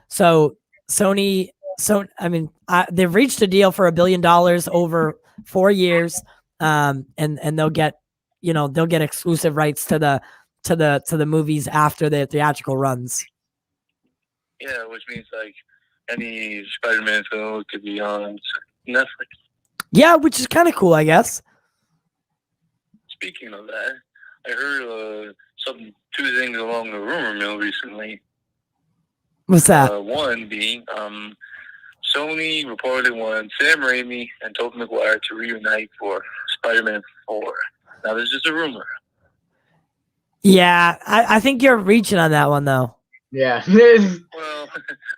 So Sony, they've reached a deal for $1 billion over 4 years, and they'll get, they'll get exclusive rights to the movies after the theatrical runs. Yeah, which means like any Spider-Man film could be on Netflix. Yeah, which is kind of cool, I guess. Speaking of that, I heard two things along the rumor mill recently. What's that? One being, Sony reportedly wanted Sam Raimi and Tobey Maguire to reunite for Spider-Man 4. Now, this is just a rumor. Yeah, I think you're reaching on that one, though. Yeah. Well,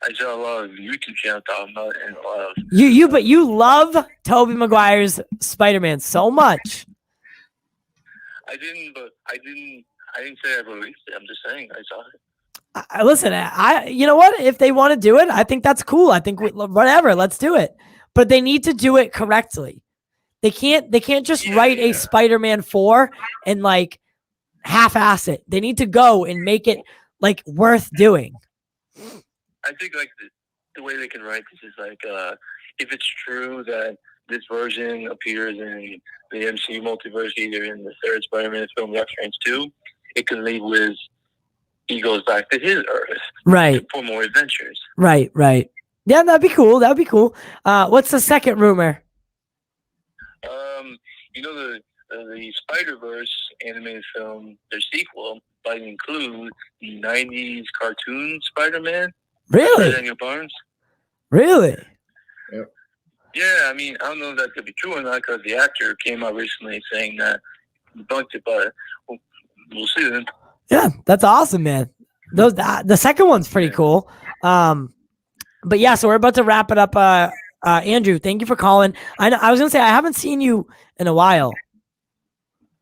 I saw a lot of YouTube channels talking about it, and a lot of But you love Tobey Maguire's Spider-Man so much. I didn't say I believed it. I'm just saying I saw it. Listen, you know what? If they want to do it, I think that's cool. I think whatever, let's do it. But they need to do it correctly. They can't just write a Spider-Man 4 and like half-ass it. They need to go and make it like worth doing. I think like the way they can write this is like if it's true that this version appears in the MCU multiverse, either in the third Spider-Man film, Doctor Strange 2, it can lead with he goes back to his Earth, right, for more adventures. Right. Yeah, that'd be cool. What's the second rumor? The Spider-Verse animated film, their sequel, might include the 90s cartoon Spider-Man. Really? Daniel Barnes. Really? Yep. Yeah, I mean, I don't know if that could be true or not, because the actor came out recently saying that he debunked it, but we'll see then. Yeah, that's awesome, man. The second one's pretty cool. But yeah, so we're about to wrap it up. Andrew, thank you for calling. I was gonna say I haven't seen you in a while.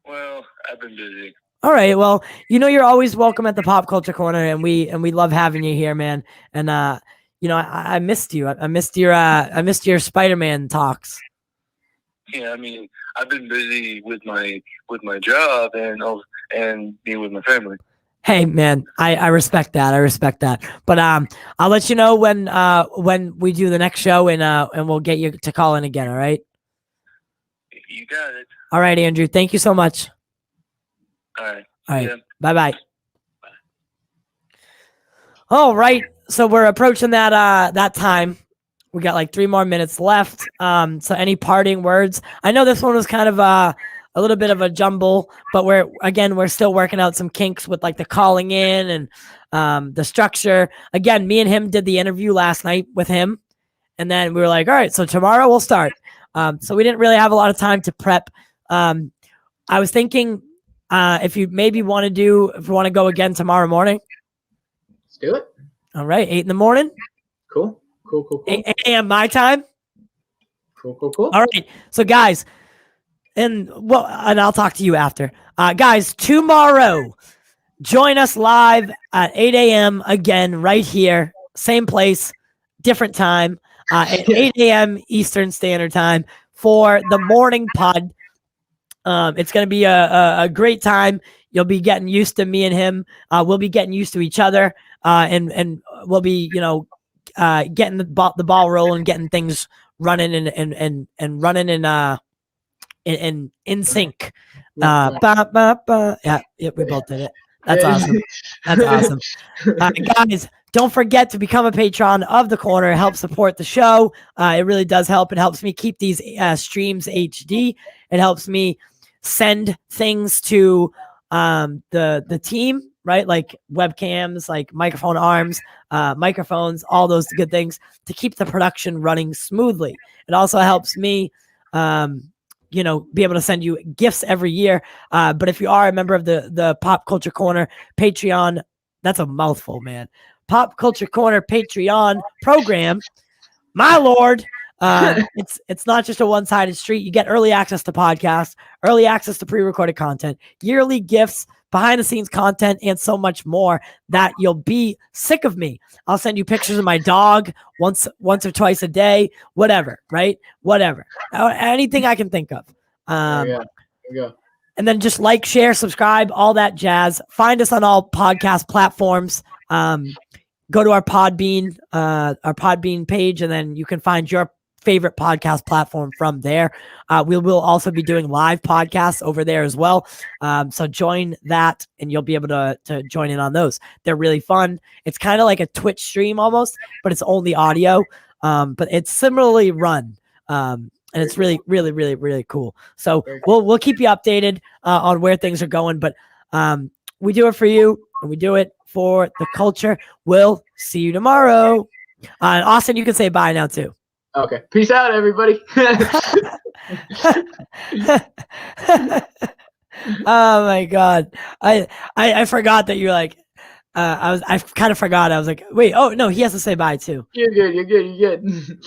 Well, I've been busy. All right. Well, you're always welcome at the Pop Culture Corner, and we love having you here, man. And I missed you. I missed your Spider-Man talks. Yeah, I mean, I've been busy with my job and being with my family. Hey, man, I respect that. But I'll let you know when we do the next show, and we'll get you to call in again. All right. You got it. All right, Andrew. Thank you so much. All right. Yeah. Bye. All right. So we're approaching that time. We got like 3 more minutes left. So any parting words? I know this one was kind of a little bit of a jumble, but we're still working out some kinks with like the calling in and the structure. Again, me and him did the interview last night with him, and then we were like, all right, so tomorrow we'll start. So we didn't really have a lot of time to prep. I was thinking if you want to go again tomorrow morning. Let's do it. All right, 8 in the morning. Cool. 8 a.m. my time. Cool. All right, so guys, and I'll talk to you after. Guys, tomorrow, join us live at 8 a.m. again, right here, same place, different time, at 8 a.m. Eastern Standard Time for the morning pod. It's going to be a great time. You'll be getting used to me and him. We'll be getting used to each other, and we'll be, getting the ball rolling, getting things running and running in sync. Yeah, we both did it. That's awesome. Guys, don't forget to become a patron of the corner. It helps support the show. It really does help. It helps me keep these streams HD. It helps me send things to the team, right? Like webcams, like microphone arms, microphones, all those good things to keep the production running smoothly. It also helps me be able to send you gifts every year. But if you are a member of the Pop Culture Corner Patreon, that's a mouthful, man. Pop Culture Corner Patreon program, my lord, It's not just a one-sided street. You get early access to podcasts, early access to pre-recorded content, yearly gifts, behind the scenes content, and so much more that you'll be sick of me. I'll send you pictures of my dog once or twice a day, whatever, right? Whatever. Anything I can think of. There you go. And then just like, share, subscribe, all that jazz. Find us on all podcast platforms. Go to our Podbean page, and then you can find your favorite podcast platform from there. We will also be doing live podcasts over there as well. So join that, and you'll be able to join in on those. They're really fun. It's kind of like a Twitch stream almost, but it's only audio. But it's similarly run. And it's really, really, really, really cool. So we'll keep you updated on where things are going. But we do it for you, and we do it for the culture. We'll see you tomorrow. Austin, you can say bye now too. Okay. Peace out, everybody. Oh my God. I forgot that you're like, I kind of forgot. I was like, wait, oh no, he has to say bye too. You're good.